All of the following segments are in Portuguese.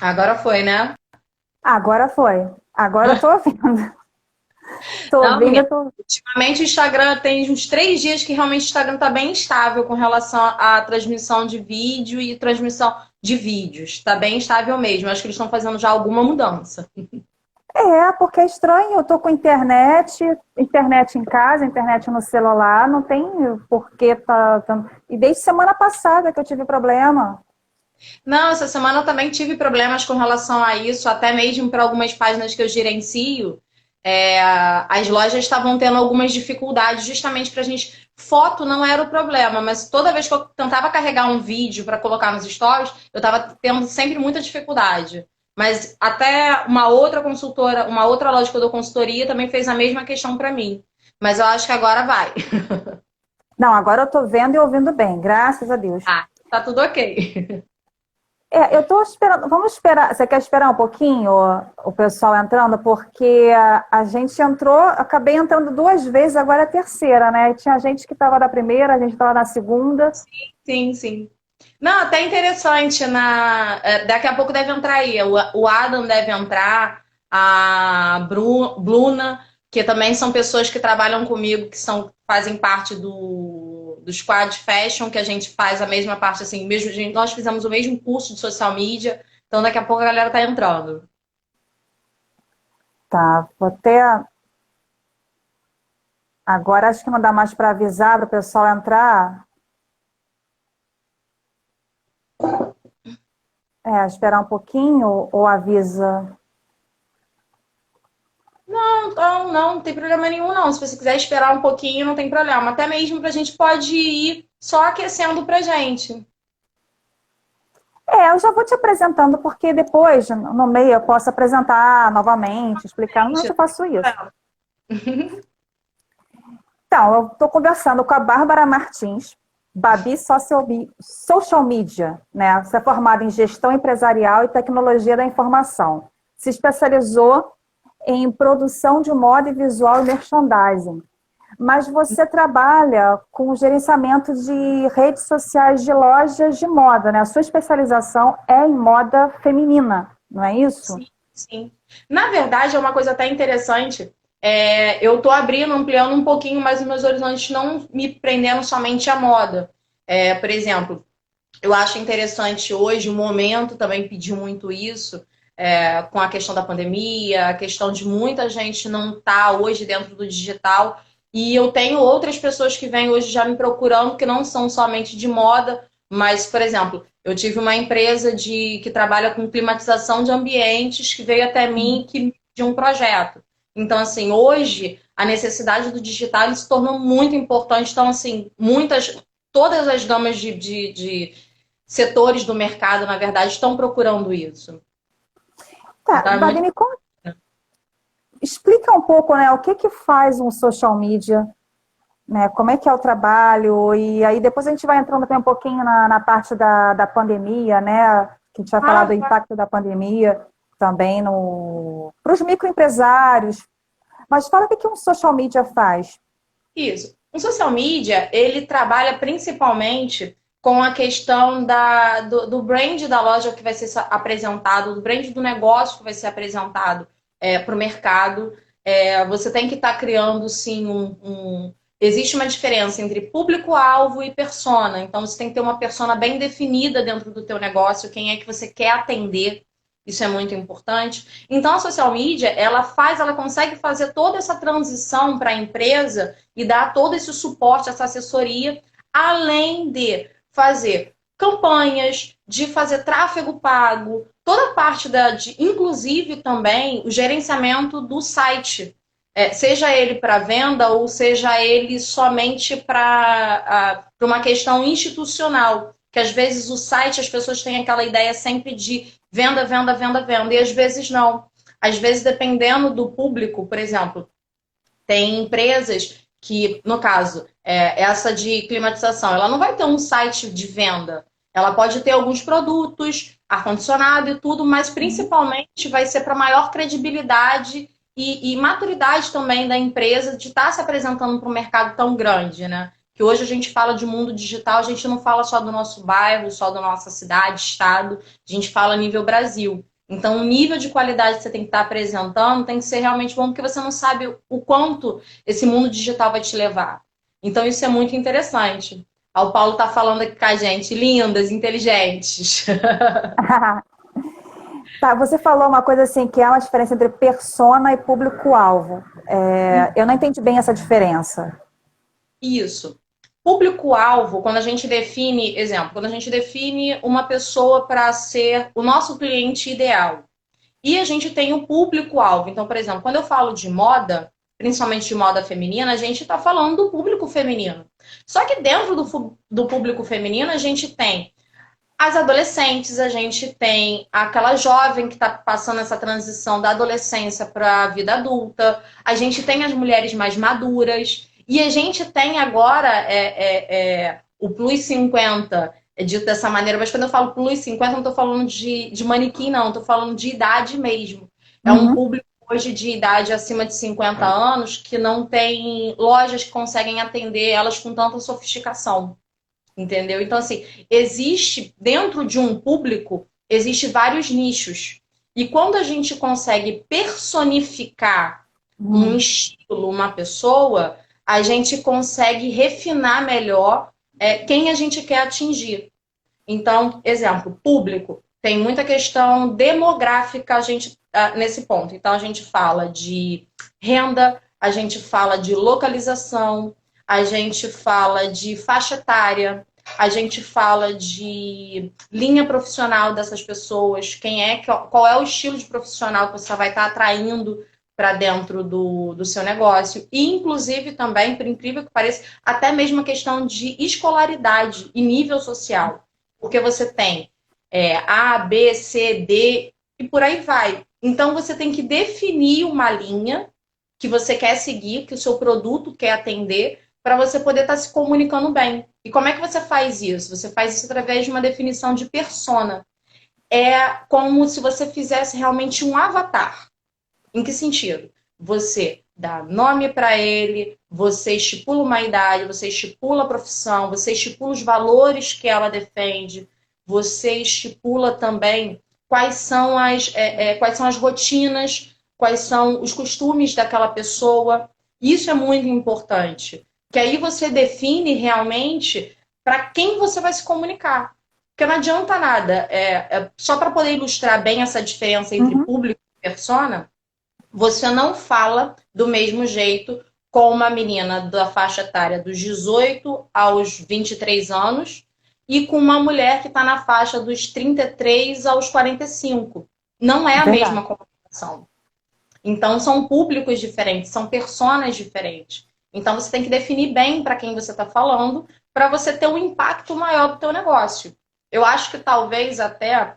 Agora foi, né? Agora foi. Agora eu tô ouvindo. Tô Não, ouvindo, menina. eu tô... Ultimamente o Instagram tem uns 3 dias que realmente o Instagram tá bem estável com relação à transmissão de vídeo e transmissão de vídeos. Tá bem estável mesmo. Acho que eles estão fazendo já alguma mudança. É, porque é estranho, eu tô com internet em casa, internet no celular, não tem por que E desde semana passada que eu tive problema. Não, essa semana eu também tive problemas com relação a isso, até mesmo para algumas páginas que eu gerencio. As lojas estavam tendo algumas dificuldades justamente para a gente. Foto não era o problema, mas toda vez que eu tentava carregar um vídeo para colocar nos stories, eu estava tendo sempre muita dificuldade. Mas até uma outra consultora, uma outra loja que eu dou consultoria também fez a mesma questão para mim. Mas eu acho que agora vai. Não, agora eu tô vendo e ouvindo bem, graças a Deus. Ah, tá tudo ok. É, eu tô esperando, vamos esperar, você quer esperar um pouquinho o pessoal entrando? Porque a gente entrou, acabei entrando duas vezes, agora é a terceira, né? Tinha gente que estava na primeira, a gente estava na segunda. Sim, sim. Não, até interessante. Daqui a pouco deve entrar aí. O Adam deve entrar, a Bruna, que também são pessoas que trabalham comigo, que fazem parte do Squad Fashion, que a gente faz a mesma parte, assim, mesmo, nós fizemos o mesmo curso de social media, então daqui a pouco a galera tá entrando. Tá, vou até. Agora acho que não dá mais para avisar para o pessoal entrar. É, esperar um pouquinho ou avisa. Então, não tem problema nenhum, não. Se você quiser esperar um pouquinho, não tem problema. Até mesmo pra gente pode ir só aquecendo pra gente. É, eu já vou te apresentando, porque depois, no meio, eu posso apresentar novamente, explicar. Normalmente eu faço isso. Então, eu estou conversando com a Bárbara Martins, Babi Social Media, né? Você é formada em gestão empresarial e tecnologia da informação. Se especializou em produção de moda e visual e merchandising. Mas você trabalha com o gerenciamento de redes sociais de lojas de moda, né? A sua especialização é em moda feminina, não é isso? Sim, sim. Na verdade, é uma coisa até interessante. Eu estou abrindo, ampliando um pouquinho mais os meus horizontes, não me prendendo somente à moda. Por exemplo, eu acho interessante hoje, o momento também pediu muito isso, com a questão da pandemia, a questão de muita gente não estar hoje dentro do digital. E eu tenho outras pessoas que vêm hoje já me procurando, que não são somente de moda, mas, por exemplo, eu tive uma empresa que trabalha com climatização de ambientes que veio até mim que de um projeto. Então, assim, hoje a necessidade do digital ele se tornou muito importante. Então, assim, todas as gamas de setores do mercado, na verdade, estão procurando isso. Tá, Então é Babi, muito. me explica um pouco, né, o que que faz um social media, né, como é que é o trabalho, e aí depois a gente vai entrando também um pouquinho na parte da pandemia, né, que a gente vai falar do Ah, impacto da pandemia também para os microempresários. Mas fala o que que um social media faz. isso. O social media, ele trabalha principalmente com a questão do brand da loja que vai ser apresentado, do brand do negócio que vai ser apresentado para o mercado. Você tem que estar criando, sim, Existe uma diferença entre público-alvo e persona. Então, você tem que ter uma persona bem definida dentro do teu negócio, quem é que você quer atender. Isso é muito importante. Então, a social media, ela consegue fazer toda essa transição para a empresa e dar todo esse suporte, essa assessoria, além de fazer campanhas, de fazer tráfego pago, toda a parte inclusive também o gerenciamento do site, seja ele para venda ou seja ele somente para uma questão institucional, que às vezes o site as pessoas têm aquela ideia sempre de venda, venda, venda, venda, e às vezes não. Às vezes, dependendo do público, por exemplo, tem empresas que, no caso, essa de climatização, ela não vai ter um site de venda. Ela pode ter alguns produtos, ar-condicionado e tudo, mas principalmente vai ser para maior credibilidade e maturidade também da empresa de estar se apresentando para um mercado tão grande, né? que hoje a gente fala de mundo digital, a gente não fala só do nosso bairro, só da nossa cidade, estado, a gente fala a nível Brasil. Então, o nível de qualidade que você tem que estar apresentando tem que ser realmente bom, porque você não sabe o quanto esse mundo digital vai te levar. Então, isso é muito interessante. O Paulo está falando aqui com a gente, lindas, inteligentes. Tá, você falou uma coisa assim, que é uma diferença entre persona e público-alvo. Eu não entendi bem essa diferença. Isso. Público-alvo, quando a gente define, exemplo, quando a gente define uma pessoa para ser o nosso cliente ideal. E a gente tem o público-alvo. Então, por exemplo, quando eu falo de moda, principalmente de moda feminina, a gente está falando do público feminino. Só que dentro do público feminino, a gente tem as adolescentes, a gente tem aquela jovem que está passando essa transição da adolescência para a vida adulta, a gente tem as mulheres mais maduras, e a gente tem agora o Plus 50, é dito dessa maneira, mas quando eu falo Plus 50, não estou falando de manequim, não, estou falando de idade mesmo. É um público hoje de idade acima de 50 anos que não tem lojas que conseguem atender elas com tanta sofisticação. Entendeu? Então, assim, existe, dentro de um público, existe vários nichos. E quando a gente consegue personificar um estilo, uma pessoa, a gente consegue refinar melhor quem a gente quer atingir. Então, exemplo, público. Tem muita questão demográfica a gente, nesse ponto. Então, a gente fala de renda, a gente fala de localização, a gente fala de faixa etária, a gente fala de linha profissional dessas pessoas, qual é o estilo de profissional que você vai estar atraindo para dentro do seu negócio. E, inclusive, também, por incrível que pareça, até mesmo a questão de escolaridade e nível social. Porque você tem A, B, C, D e por aí vai. Então, você tem que definir uma linha que você quer seguir, que o seu produto quer atender, para você poder estar se comunicando bem. E como é que você faz isso? Você faz isso através de uma definição de persona. É como se você fizesse realmente um avatar. Em que sentido? Você dá nome para ele, você estipula uma idade, você estipula a profissão, você estipula os valores que ela defende, você estipula também quais são as rotinas, quais são os costumes daquela pessoa. Isso é muito importante. Que aí você define realmente para quem você vai se comunicar. Porque não adianta nada. Só para poder ilustrar bem essa diferença entre público e persona, você não fala do mesmo jeito com uma menina da faixa etária dos 18 aos 23 anos e com uma mulher que está na faixa dos 33 aos 45. Não é a mesma comunicação. Então, são públicos diferentes, são personas diferentes. Então, você tem que definir bem para quem você está falando, para você ter um impacto maior do teu negócio. Eu acho que talvez até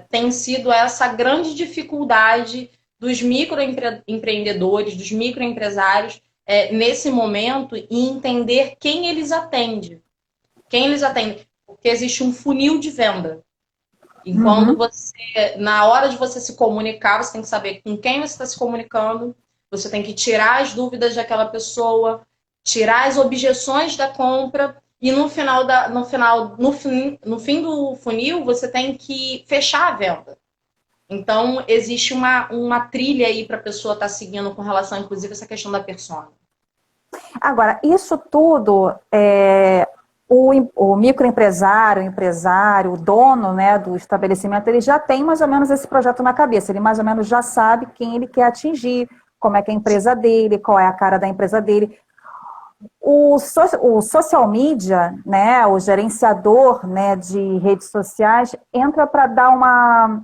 tenha sido essa grande dificuldade dos microempreendedores, dos microempresários, nesse momento, em entender quem eles atendem. Quem eles atendem. Porque existe um funil de venda. E quando na hora de você se comunicar, você tem que saber com quem você está se comunicando. Você tem que tirar as dúvidas daquela pessoa, tirar as objeções da compra e no fim do funil, você tem que fechar a venda. Então, existe uma trilha aí para a pessoa estar seguindo com relação, inclusive, a essa questão da persona. Agora, isso tudo, o microempresário, o empresário, o dono, né, do estabelecimento, ele já tem mais ou menos esse projeto na cabeça. Ele mais ou menos já sabe quem ele quer atingir, como é que é a empresa dele, qual é a cara da empresa dele. O social media, né, o gerenciador, né, de redes sociais, entra para dar uma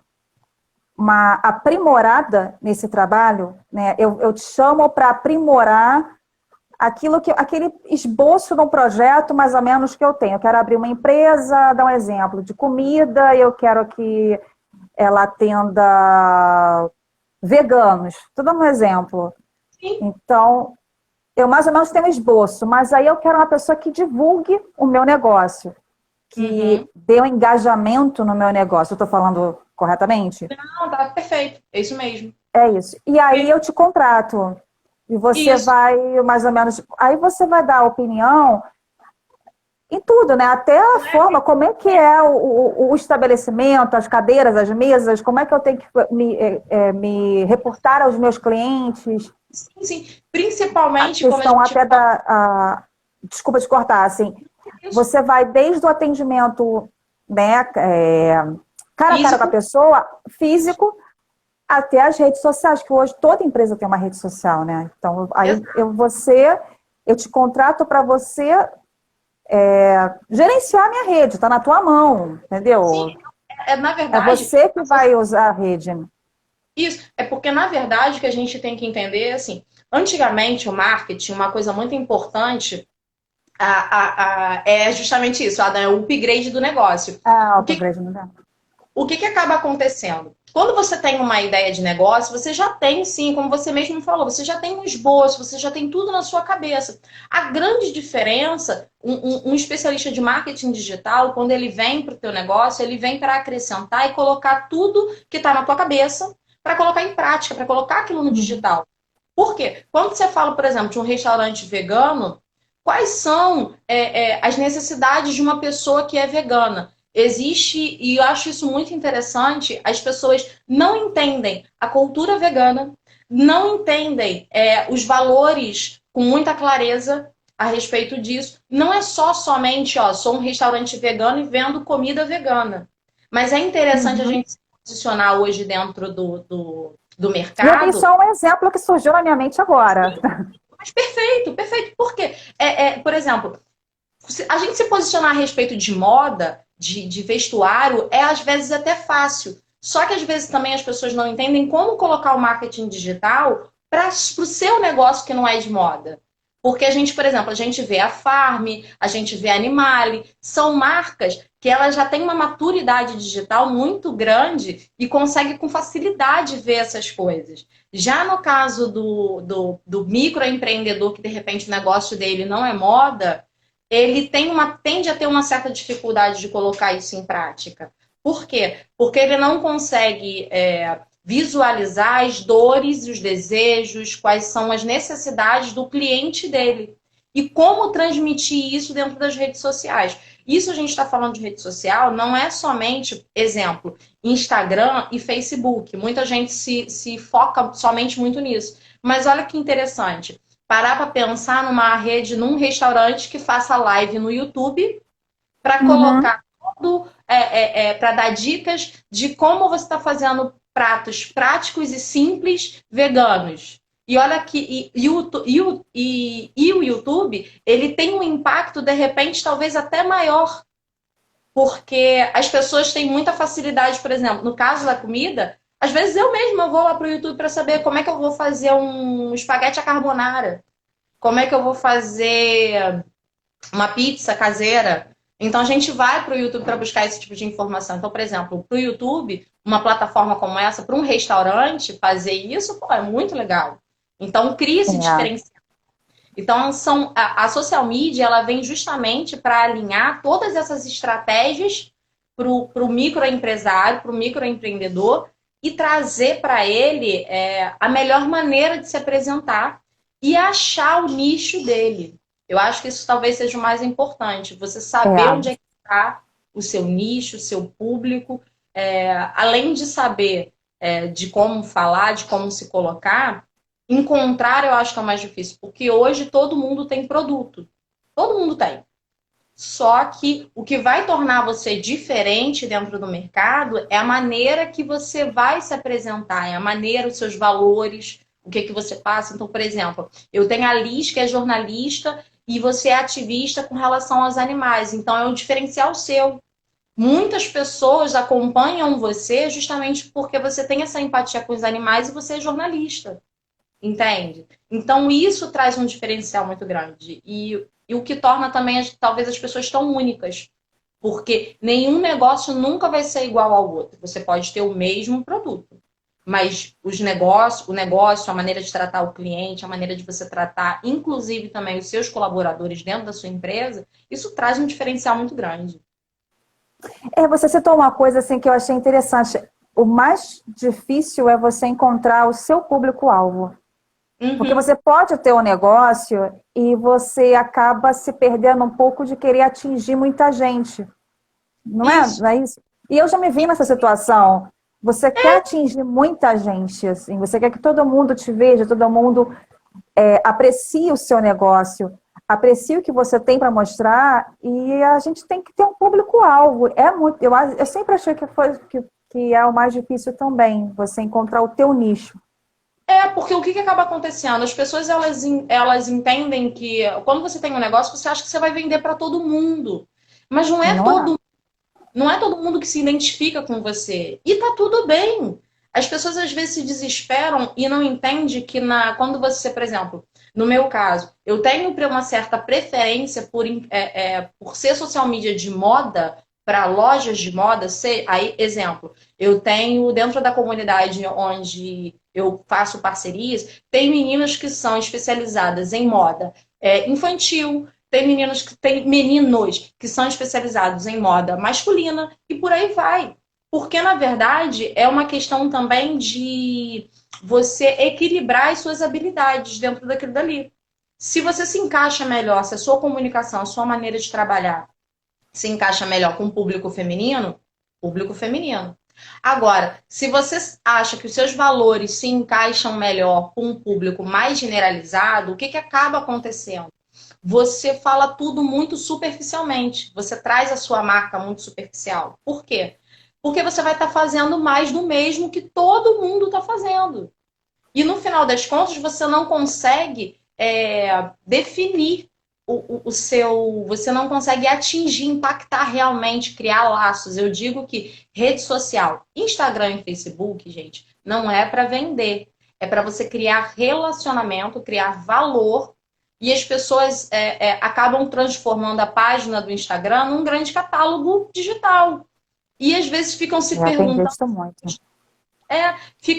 aprimorada nesse trabalho, né? Eu te chamo para aprimorar aquele esboço de um projeto mais ou menos que eu tenho. Eu quero abrir uma empresa, dar um exemplo de comida, eu quero que ela atenda veganos. Estou dando um exemplo. Sim. Então, eu mais ou menos tenho um esboço, mas aí eu quero uma pessoa que divulgue o meu negócio, que dê um engajamento no meu negócio. Eu estou falando corretamente? Não, tá perfeito. É isso mesmo. É isso. E aí eu te contrato. E você vai, mais ou menos... Aí você vai dar a opinião Em tudo, né? Até a forma, como é que é o estabelecimento, as cadeiras, as mesas, como é que eu tenho que me reportar aos meus clientes, Sim, sim. a Principalmente como a questão gente até fala desculpa te cortar, assim, isso, você vai desde o atendimento, né, cara a cara com a físico, pessoa, físico, até as redes sociais, que hoje toda empresa tem uma rede social, né? Então, aí eu te contrato para você gerenciar a minha rede, está na tua mão, sim, entendeu? na É verdade, você que vai usar a rede. isso é porque, na verdade, o que a gente tem que entender é assim, antigamente o marketing, uma coisa muito importante é justamente isso, é o upgrade do negócio. Ah, O que, upgrade, não dá. o que acaba acontecendo? Quando você tem uma ideia de negócio, você já tem, sim, como você mesmo falou, você já tem um esboço, você já tem tudo na sua cabeça. A grande diferença, um especialista de marketing digital, quando ele vem para o teu negócio, ele vem para acrescentar e colocar tudo que está na tua cabeça para colocar em prática, para colocar aquilo no Uhum. digital. Por quê? Quando você fala, por exemplo, de um restaurante vegano, quais são as necessidades de uma pessoa que é vegana? Existe, e eu acho isso muito interessante, as pessoas não entendem a cultura vegana, não entendem os valores com muita clareza a respeito disso. Não é somente, ó, sou um restaurante vegano e vendo comida vegana. Mas é interessante a Uhum. gente se posicionar hoje dentro do E eu tenho mercado. só um exemplo que surgiu na minha mente agora. Mas perfeito, perfeito. Por quê? Por exemplo, a gente se posicionar a respeito de moda, de vestuário, é às vezes até fácil. Só que às vezes também as pessoas não entendem como colocar o marketing digital para o seu negócio que não é de moda. Porque a gente, por exemplo, a gente vê a Farm, a gente vê a Animale, são marcas que elas já têm uma maturidade digital muito grande e conseguem com facilidade ver essas coisas. Já no caso do microempreendedor, que de repente o negócio dele não é moda, ele tende a ter uma certa dificuldade de colocar isso em prática. Por quê? Porque ele não consegue visualizar as dores e os desejos, quais são as necessidades do cliente dele. E como transmitir isso dentro das redes sociais. Isso a gente está falando de rede social, não é somente, exemplo, Instagram e Facebook. Muita gente se foca somente muito nisso. Mas olha que interessante parar para pensar numa rede, num restaurante que faça live no YouTube para Uhum. colocar tudo, para dar dicas de como você está fazendo pratos práticos e simples veganos. E olha que o YouTube ele tem um impacto de repente talvez até maior, porque as pessoas têm muita facilidade, por exemplo, no caso da comida, às vezes eu mesma vou lá para o YouTube para saber como é que eu vou fazer um espaguete à carbonara. Como é que eu vou fazer uma pizza caseira? Então a gente vai para o YouTube para buscar esse tipo de informação. Então, por exemplo, para o YouTube, uma plataforma como essa, para um restaurante fazer isso, pô, é muito legal. Então cria esse É. diferencial. Então a social media ela vem justamente para alinhar todas essas estratégias para o microempresário, para o microempreendedor e trazer para ele a melhor maneira de se apresentar e achar o nicho dele. Eu acho que isso talvez seja o mais importante, você saber onde É. é que está o seu nicho, o seu público, além de saber de como falar, de como se colocar, encontrar eu acho que é o mais difícil, porque hoje todo mundo tem produto, todo mundo tem. Só que o que vai tornar você diferente dentro do mercado é a maneira que você vai se apresentar, é a maneira, os seus valores, o que que você passa. Então, por exemplo, eu tenho a Liz, que é jornalista, e você é ativista com relação aos animais. Então, é um diferencial seu. Muitas pessoas acompanham você justamente porque você tem essa empatia com os animais e você é jornalista. Entende? Então, isso traz um diferencial muito grande. E o que torna também, talvez, as pessoas tão únicas. Porque nenhum negócio nunca vai ser igual ao outro. Você pode ter o mesmo produto. Mas o negócio, a maneira de tratar o cliente, a maneira de você tratar, inclusive também os seus colaboradores dentro da sua empresa, isso traz um diferencial muito grande. Você citou uma coisa assim que eu achei interessante. O mais difícil é você encontrar o seu público-alvo. Porque Uhum. você pode ter um negócio e você acaba se perdendo um pouco de querer atingir muita gente. Não é? Isso. Não é isso? E eu já me vi nessa situação. Você quer atingir muita gente, assim, você quer que todo mundo te veja, todo mundo aprecie o seu negócio, aprecie o que você tem para mostrar, e a gente tem que ter um público-alvo. Eu sempre achei que é o mais difícil também, você encontrar o teu nicho. Porque o que acaba acontecendo? As pessoas elas entendem que quando você tem um negócio, você acha que você vai vender para todo mundo. Mas E não é. não é todo mundo que se identifica com você. E tá tudo bem. As pessoas às vezes se desesperam e não entendem que quando você, por exemplo, no meu caso, eu tenho uma certa preferência por ser social media de moda para lojas de moda. Aí, exemplo, eu tenho dentro da comunidade onde eu faço parcerias, tem meninas que são especializadas em moda infantil, tem meninos que são especializados em moda masculina e por aí vai. Porque, na verdade, é uma questão também de você equilibrar as suas habilidades dentro daquilo dali. Se você se encaixa melhor, se a sua comunicação, a sua maneira de trabalhar se encaixa melhor com o público feminino. Agora, se você acha que os seus valores se encaixam melhor com um público mais generalizado, o que acaba acontecendo? Você fala tudo muito superficialmente. Você traz a sua marca muito superficial. Por quê? Porque você vai estar fazendo mais do mesmo que todo mundo está fazendo. E no final das contas, você não consegue definir o seu. Você não consegue atingir, impactar realmente, criar laços. Eu digo que rede social, Instagram e Facebook, gente, não é para vender. É para você criar relacionamento, criar valor. E as pessoas acabam transformando a página do Instagram num grande catálogo digital. E às vezes ficam se Já tem perguntando visto muito.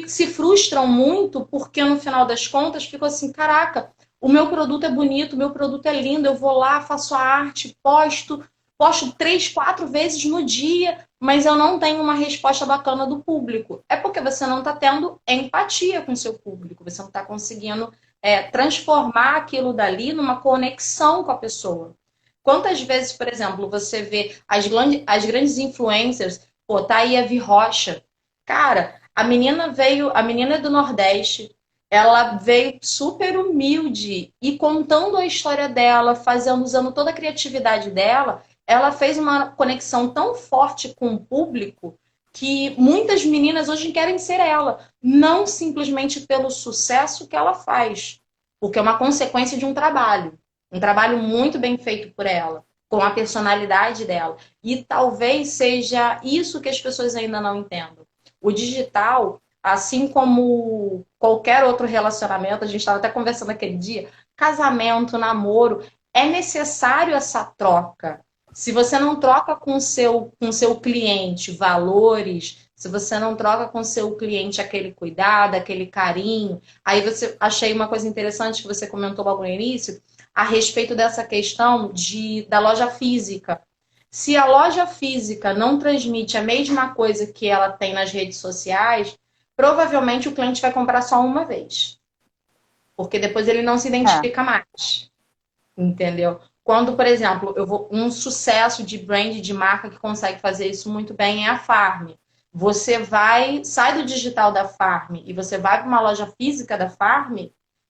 se frustram muito porque no final das contas ficam assim, caraca, o meu produto é bonito, o meu produto é lindo, eu vou lá, faço a arte, posto 3, 4 vezes no dia, mas eu não tenho uma resposta bacana do público. É porque você não está tendo empatia com o seu público, você não está conseguindo transformar aquilo dali numa conexão com a pessoa. Quantas vezes, por exemplo, você vê as grandes influencers, pô, tá aí a Vi Rocha. Cara, a menina é do Nordeste, ela veio super humilde e contando a história dela, usando toda a criatividade dela, ela fez uma conexão tão forte com o público que muitas meninas hoje querem ser ela, não simplesmente pelo sucesso que ela faz, porque é uma consequência de um trabalho muito bem feito por ela, com a personalidade dela. E talvez seja isso que as pessoas ainda não entendam. O digital, assim como qualquer outro relacionamento, a gente estava até conversando aquele dia, casamento, namoro, é necessário essa troca. Se você não troca com seu cliente valores, se você não troca com seu cliente aquele cuidado, aquele carinho, aí você achei uma coisa interessante que você comentou logo no início, a respeito dessa questão da loja física. Se a loja física não transmite a mesma coisa que ela tem nas redes sociais, provavelmente o cliente vai comprar só uma vez. Porque depois ele não se É. identifica mais. Entendeu? Quando, por exemplo, um sucesso de brand, de marca que consegue fazer isso muito bem é a Farm. Sai do digital da Farm e você vai para uma loja física da Farm,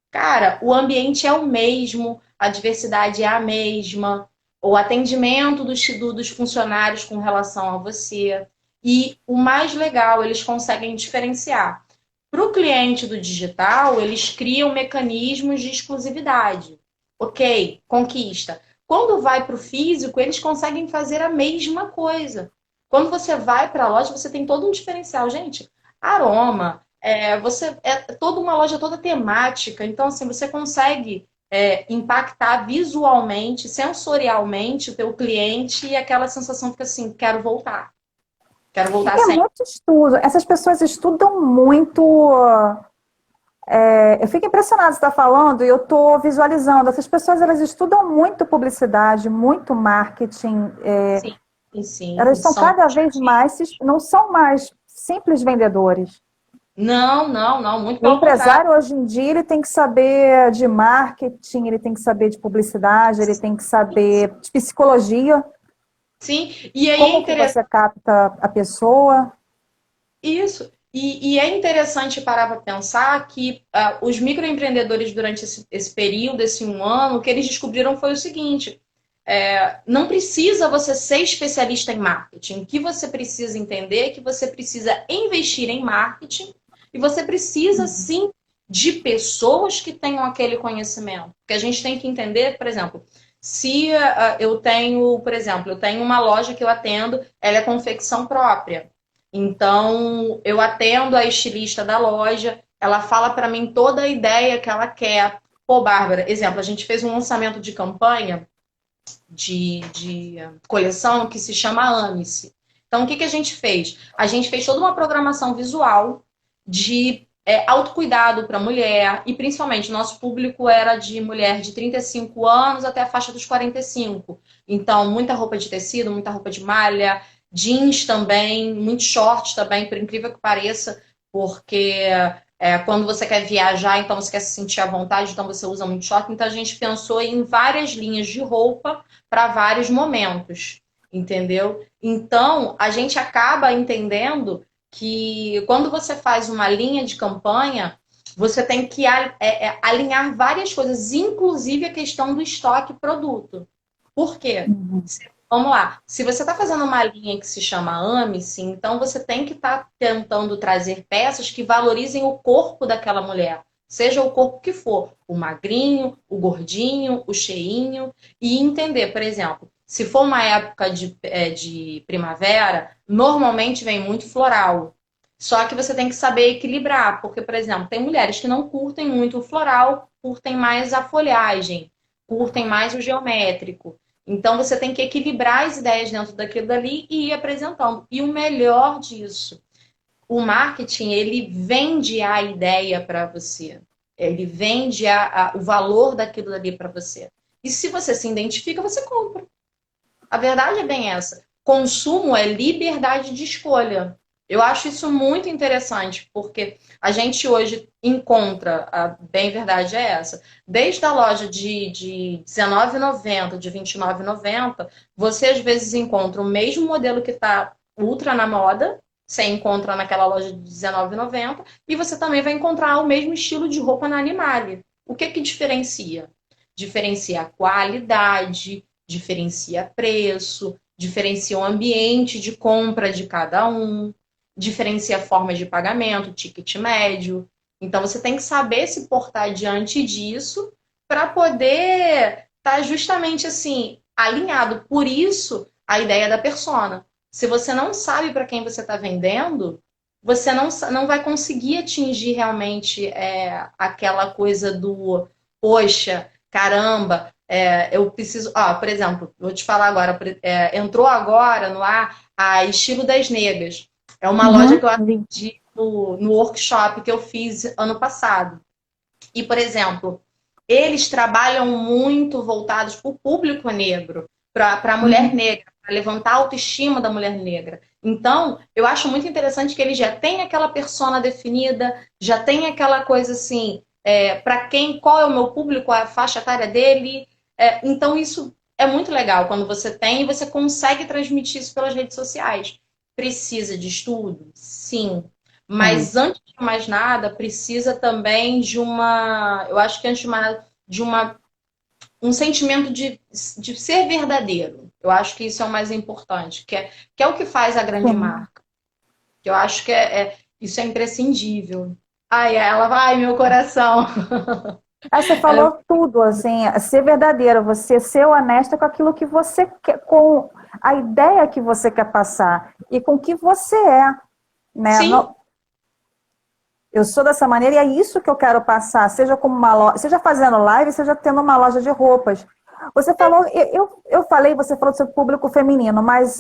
cara, o ambiente é o mesmo, a diversidade é a mesma, o atendimento dos funcionários com relação a você. E o mais legal, eles conseguem diferenciar. Para o cliente do digital, eles criam mecanismos de exclusividade. Ok, conquista. Quando vai para o físico, eles conseguem fazer a mesma coisa. Quando você vai para a loja, você tem todo um diferencial. Gente, aroma, você é toda uma loja toda temática. Então, assim, você consegue impactar visualmente, sensorialmente o teu cliente e aquela sensação fica assim, quero voltar. Quero voltar É sempre. muito estudo. Essas pessoas estudam muito. Eu fico impressionada você está falando e eu estou visualizando. Essas pessoas elas estudam muito publicidade, muito marketing. Sim, sim, Elas estão são cada vez mais, não são mais simples vendedores. Não, não, não, muito O pelo contrário. empresário, hoje em dia, ele tem que saber de marketing, ele tem que saber de publicidade, ele tem que saber de psicologia, Sim, e aí é como que interessante você capta a pessoa. isso. E é interessante parar para pensar que os microempreendedores, durante esse período, esse um ano, o que eles descobriram foi o seguinte: não precisa você ser especialista em marketing. O que você precisa entender é que você precisa investir em marketing e você precisa, sim, de pessoas que tenham aquele conhecimento. Porque a gente tem que entender, por exemplo, se eu tenho, por exemplo, eu tenho uma loja que eu atendo, ela é confecção própria. Então, eu atendo a estilista da loja, ela fala para mim toda a ideia que ela quer. Pô, Bárbara, exemplo, a gente fez um lançamento de campanha de coleção que se chama Ame-se. Então, o que a gente fez? A gente fez toda uma programação visual de autocuidado para mulher, e principalmente nosso público era de mulher de 35 anos até a faixa dos 45. Então, muita roupa de tecido, muita roupa de malha, jeans também, muito short também, por incrível que pareça, porque quando você quer viajar, então você quer se sentir à vontade, então você usa muito short. Então, a gente pensou em várias linhas de roupa para vários momentos, entendeu? Então, a gente acaba entendendo que quando você faz uma linha de campanha, você tem que alinhar várias coisas, inclusive a questão do estoque produto. Por quê? Uhum. Vamos lá. Se você está fazendo uma linha que se chama Ame-se, então você tem que estar tentando trazer peças que valorizem o corpo daquela mulher. Seja o corpo que for, o magrinho, o gordinho, o cheinho, e entender, por exemplo, se for uma época de primavera, normalmente vem muito floral. Só que você tem que saber equilibrar, porque, por exemplo, tem mulheres que não curtem muito o floral, curtem mais a folhagem, curtem mais o geométrico. Então você tem que equilibrar as ideias dentro daquilo dali e ir apresentando. E o melhor disso, o marketing, ele vende a ideia para você. Ele vende o valor daquilo dali para você. E se você se identifica, você compra. A verdade é bem essa. Consumo é liberdade de escolha. Eu acho isso muito interessante, porque a gente hoje encontra, a bem verdade é essa, desde a loja de R$19,90, de R$29,90, você às vezes encontra o mesmo modelo que está ultra na moda, você encontra naquela loja de R$19,90, e você também vai encontrar o mesmo estilo de roupa na Animale. O que que diferencia? Diferencia a qualidade, diferencia preço, diferencia o ambiente de compra de cada um, diferencia a forma de pagamento, ticket médio. Então você tem que saber se portar diante disso para poder estar justamente assim alinhado. Por isso a ideia da persona. Se você não sabe para quem você está vendendo, você não vai conseguir atingir realmente aquela coisa do poxa, caramba, eu preciso. Por exemplo, vou te falar agora, entrou agora no ar a Estilo das Negras. É uma loja que eu Uhum. atendi no workshop que eu fiz ano passado. E, por exemplo, eles trabalham muito voltados para o público negro, para a mulher Uhum. negra, para levantar a autoestima da mulher negra. Então, eu acho muito interessante que ele já tem aquela persona definida, já tem aquela coisa assim, para quem, qual é o meu público, a faixa etária dele. Então, isso é muito legal quando você tem e você consegue transmitir isso pelas redes sociais. Precisa de estudo? Sim. Sim. Mas antes de mais nada, precisa também de uma. Eu acho que antes de mais nada, um sentimento de ser verdadeiro. Eu acho que isso é o mais importante, que é o que faz a grande Sim. marca. Que eu acho que isso é imprescindível. Ai, ela vai, meu coração. Aí você Ela falou tudo, assim, ser verdadeiro, você ser honesta com aquilo que você quer, com a ideia que você quer passar e com o que você é, né? Sim, Eu sou dessa maneira e é isso que eu quero passar, seja como uma loja, seja fazendo live, seja tendo uma loja de roupas. Você falou, eu falei, você falou sobre público feminino, mas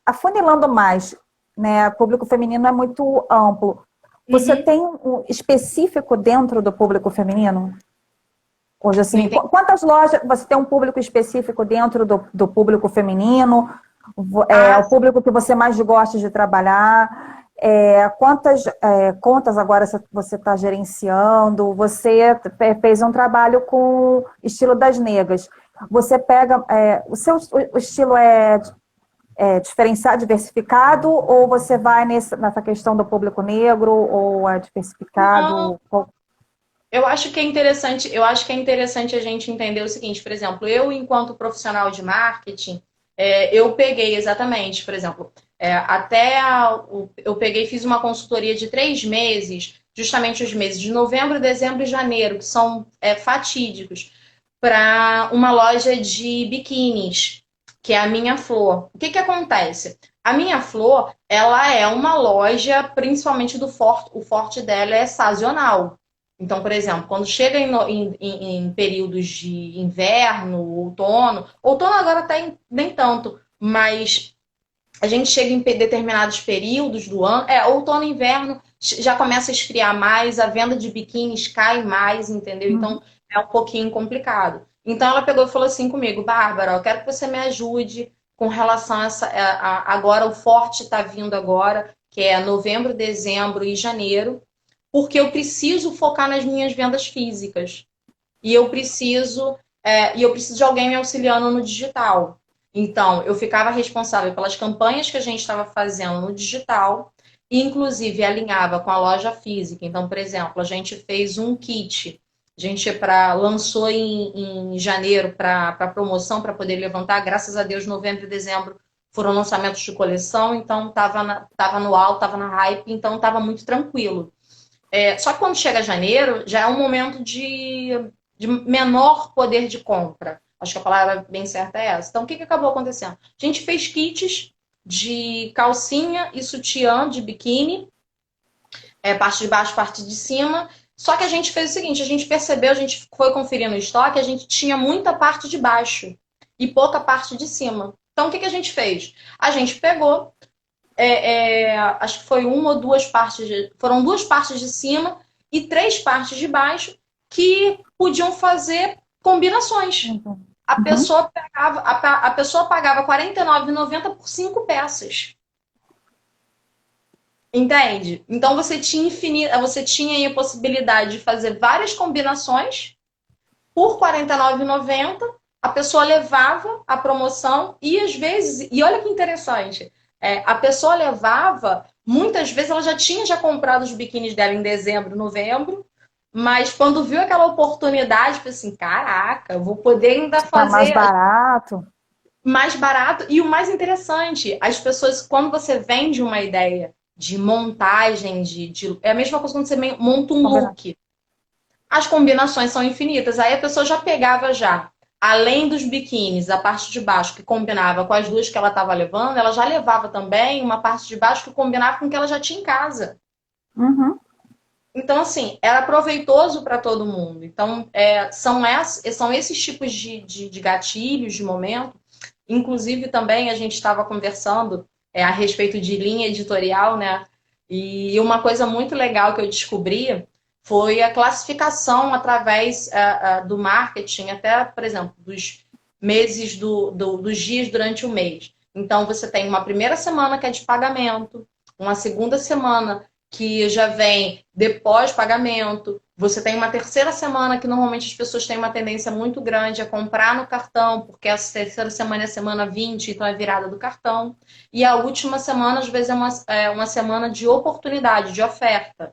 afunilando mais, né? Público feminino é muito amplo. Você uhum. tem um específico dentro do público feminino? Hoje, Não assim, entendi. quantas lojas você tem um público específico dentro do público feminino? O Ah, público que você mais gosta de trabalhar? Quantas contas agora você está gerenciando? Você fez um trabalho com estilo das negras. Você pega, o estilo diferenciado, diversificado, ou você vai nessa questão do público negro, ou é Não, diversificado? eu acho que é interessante a gente entender o seguinte, por exemplo, eu, enquanto profissional de marketing, eu peguei exatamente, por exemplo, eu peguei e fiz uma consultoria de 3 meses, justamente os meses de novembro, dezembro e janeiro, que são fatídicos, para uma loja de biquínis, que é a Minha Flor. O que que acontece? A Minha Flor, ela é uma loja, principalmente o forte dela é sazonal. Então, por exemplo, quando chega em períodos de inverno, outono agora até nem tanto, mas a gente chega em determinados períodos do ano, outono e inverno já começa a esfriar mais, a venda de biquínis cai mais, entendeu? Então é um pouquinho complicado. Então ela pegou e falou assim comigo, Bárbara, eu quero que você me ajude com relação a agora o forte está vindo agora, que é novembro, dezembro e janeiro, porque eu preciso focar nas minhas vendas físicas. E eu preciso de alguém me auxiliando no digital. Então, eu ficava responsável pelas campanhas que a gente estava fazendo no digital e, inclusive, alinhava com a loja física. Então, por exemplo, a gente fez um kit. A gente lançou em janeiro para promoção, para poder levantar. Graças a Deus, novembro e dezembro foram lançamentos de coleção. Então, estava no alto, estava na hype. Então, estava muito tranquilo. Só que quando chega janeiro, já é um momento de menor poder de compra. Acho que a palavra bem certa é essa. Então, o que acabou acontecendo? A gente fez kits de calcinha e sutiã de biquíni, parte de baixo, parte de cima. Só que a gente fez o seguinte, a gente percebeu, a gente foi conferir no estoque, a gente tinha muita parte de baixo e pouca parte de cima. Então, o que a gente fez? A gente pegou, acho que foi uma ou duas partes, foram 2 partes de cima e 3 partes de baixo que podiam fazer combinações. A pessoa pagava R$ 49,90 por 5 peças. Entende? Então você tinha aí a possibilidade de fazer várias combinações por R$ 49,90. A pessoa levava a promoção e às vezes, e olha que interessante, a pessoa levava, muitas vezes ela já tinha comprado os biquínis dela em dezembro, novembro, mas quando viu aquela oportunidade, falou assim, caraca, eu vou poder ainda Tá mais fazer barato? mais barato. E o mais interessante, as pessoas, quando você vende uma ideia de montagem, é a mesma coisa quando você monta um look. As combinações são infinitas. Aí a pessoa já pegava além dos biquínis, a parte de baixo que combinava com as duas que ela estava levando, ela já levava também uma parte de baixo que combinava com o que ela já tinha em casa. Uhum. Então, assim, era proveitoso para todo mundo. Então, são esses tipos de gatilhos, de momento. Inclusive, também a gente estava conversando a respeito de linha editorial, né? E uma coisa muito legal que eu descobri foi a classificação através do marketing, até, por exemplo, dos meses dos dias durante o mês. Então, você tem uma primeira semana que é de pagamento, uma segunda semana que já vem depois pagamento. Você tem uma terceira semana que normalmente as pessoas têm uma tendência muito grande a comprar no cartão, porque a terceira semana é a semana 20, então é virada do cartão. E a última semana, às vezes, é uma semana de oportunidade, de oferta.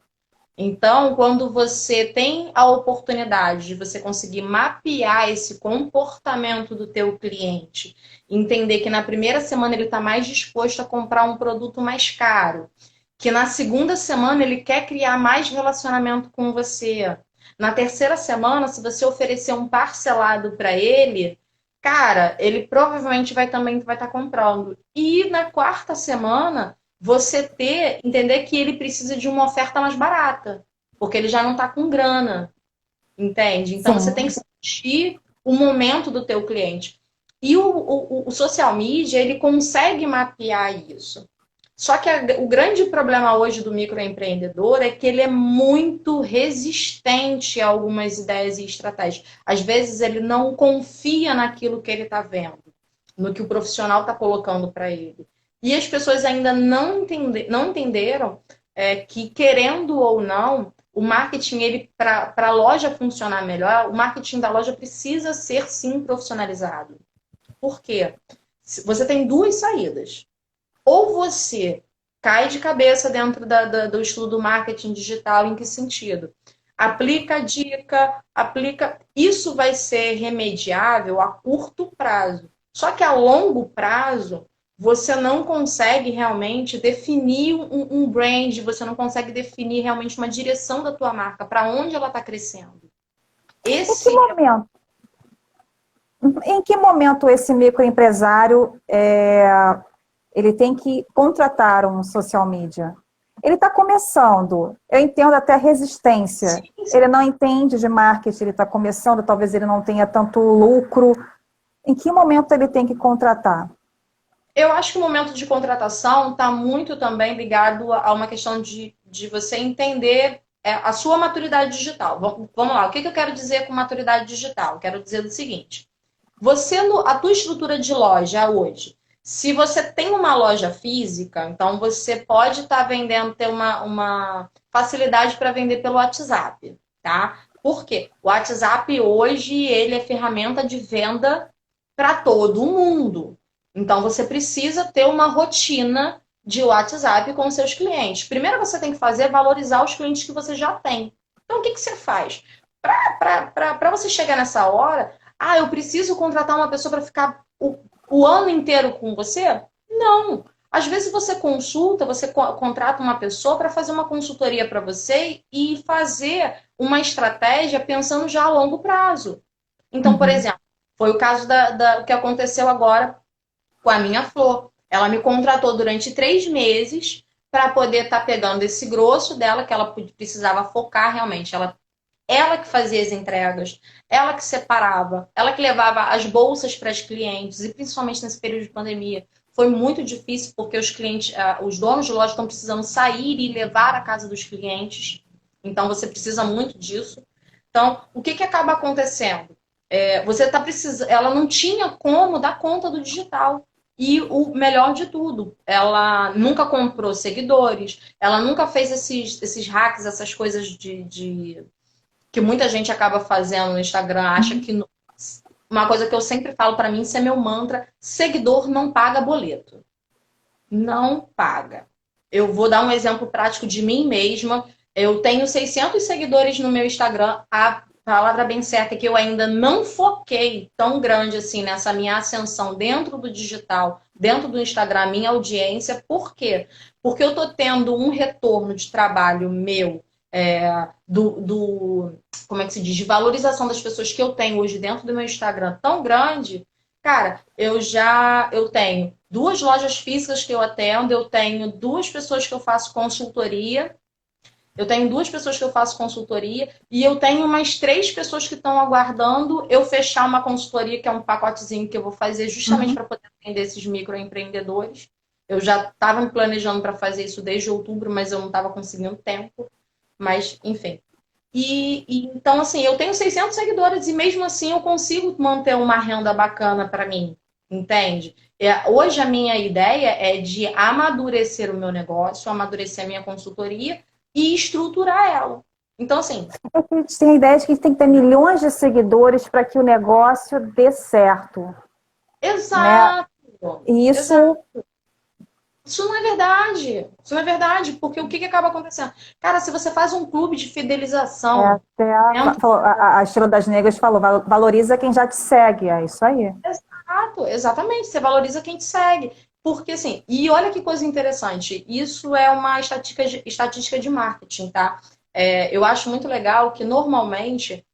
Então, quando você tem a oportunidade de você conseguir mapear esse comportamento do teu cliente, entender que na primeira semana ele está mais disposto a comprar um produto mais caro, que na segunda semana ele quer criar mais relacionamento com você. Na terceira semana, se você oferecer um parcelado para ele, cara, ele provavelmente também vai estar comprando. E na quarta semana, entender que ele precisa de uma oferta mais barata, porque ele já não está com grana, entende? Então você tem que sentir o momento do teu cliente. E o social media, ele consegue mapear isso. Só que o grande problema hoje do microempreendedor é que ele é muito resistente a algumas ideias e estratégias. Às vezes ele não confia naquilo que ele está vendo, no que o profissional está colocando para ele. E as pessoas ainda não entenderam que, querendo ou não, o marketing, ele para a loja funcionar melhor, o marketing da loja precisa ser, sim, profissionalizado. Por quê? Você tem duas saídas. Ou você cai de cabeça dentro do estudo do marketing digital, em que sentido? Aplica a dica, aplica. Isso vai ser remediável a curto prazo. Só que a longo prazo, você não consegue realmente definir um brand, você não consegue definir realmente uma direção da tua marca, para onde ela está crescendo. Em que Esse momento? Em que momento esse microempresário ele tem que contratar um social media? Ele está começando, eu entendo até resistência. Ele não entende de marketing, ele está começando, talvez ele não tenha tanto lucro. Em que momento ele tem que contratar? Eu acho que o momento de contratação está muito também ligado a uma questão de você entender a sua maturidade digital. Vamos lá, o que eu quero dizer com maturidade digital? Quero dizer o seguinte: a tua estrutura de loja hoje, se você tem uma loja física, então você pode estar vendendo, ter uma facilidade para vender pelo WhatsApp, tá? Por quê? O WhatsApp hoje, ele é ferramenta de venda para todo mundo. Então você precisa ter uma rotina de WhatsApp com seus clientes. Primeiro você tem que fazer é valorizar os clientes que você já tem. Então o que você faz? Para você chegar nessa hora, eu preciso contratar uma pessoa para ficar o ano inteiro com você? Não. Às vezes você consulta, você contrata uma pessoa para fazer uma consultoria para você e fazer uma estratégia pensando já a longo prazo. Então, por exemplo, foi o caso do que aconteceu agora com a minha flor. Ela me contratou durante 3 meses para poder estar pegando esse grosso dela, que ela precisava focar realmente. Ela que fazia as entregas, ela que separava, ela que levava as bolsas para as clientes, e principalmente nesse período de pandemia. Foi muito difícil porque os clientes, os donos de loja estão precisando sair e levar à casa dos clientes. Então você precisa muito disso. Então, o que acaba acontecendo? Você está precisando. Ela não tinha como dar conta do digital. E o melhor de tudo, ela nunca comprou seguidores, ela nunca fez esses hacks, essas coisas que muita gente acaba fazendo no Instagram, acha que. Uma coisa que eu sempre falo para mim, isso é meu mantra: seguidor não paga boleto. Não paga. Eu vou dar um exemplo prático de mim mesma. Eu tenho 600 seguidores no meu Instagram. A palavra bem certa é que eu ainda não foquei tão grande assim nessa minha ascensão dentro do digital, dentro do Instagram, minha audiência. Por quê? Porque eu tô tendo um retorno de trabalho meu, como é que se diz, de valorização das pessoas que eu tenho hoje dentro do meu Instagram tão grande. Cara, eu tenho 2 lojas físicas que eu atendo, eu tenho 2 pessoas que eu faço consultoria, e eu tenho mais 3 pessoas que estão aguardando eu fechar uma consultoria, que é um pacotezinho que eu vou fazer justamente para poder atender esses microempreendedores. Eu já estava me planejando para fazer isso desde outubro, mas eu não estava conseguindo tempo. Mas, enfim. Então, assim, eu tenho 600 seguidores e mesmo assim eu consigo manter uma renda bacana para mim, entende? Hoje a minha ideia é de amadurecer o meu negócio, amadurecer a minha consultoria e estruturar ela. Então, assim... A gente tem a ideia de que tem que ter milhões de seguidores para que o negócio dê certo. Exato! Né? E isso... Exato. Isso não é verdade. Isso não é verdade, porque o que acaba acontecendo? Cara, se você faz um clube de fidelização... Até a Estrela das Negras falou, valoriza quem já te segue, é isso aí. Exato, exatamente. Você valoriza quem te segue. Porque, assim, e olha que coisa interessante, isso é uma estatística de marketing, tá? Eu acho muito legal que, normalmente,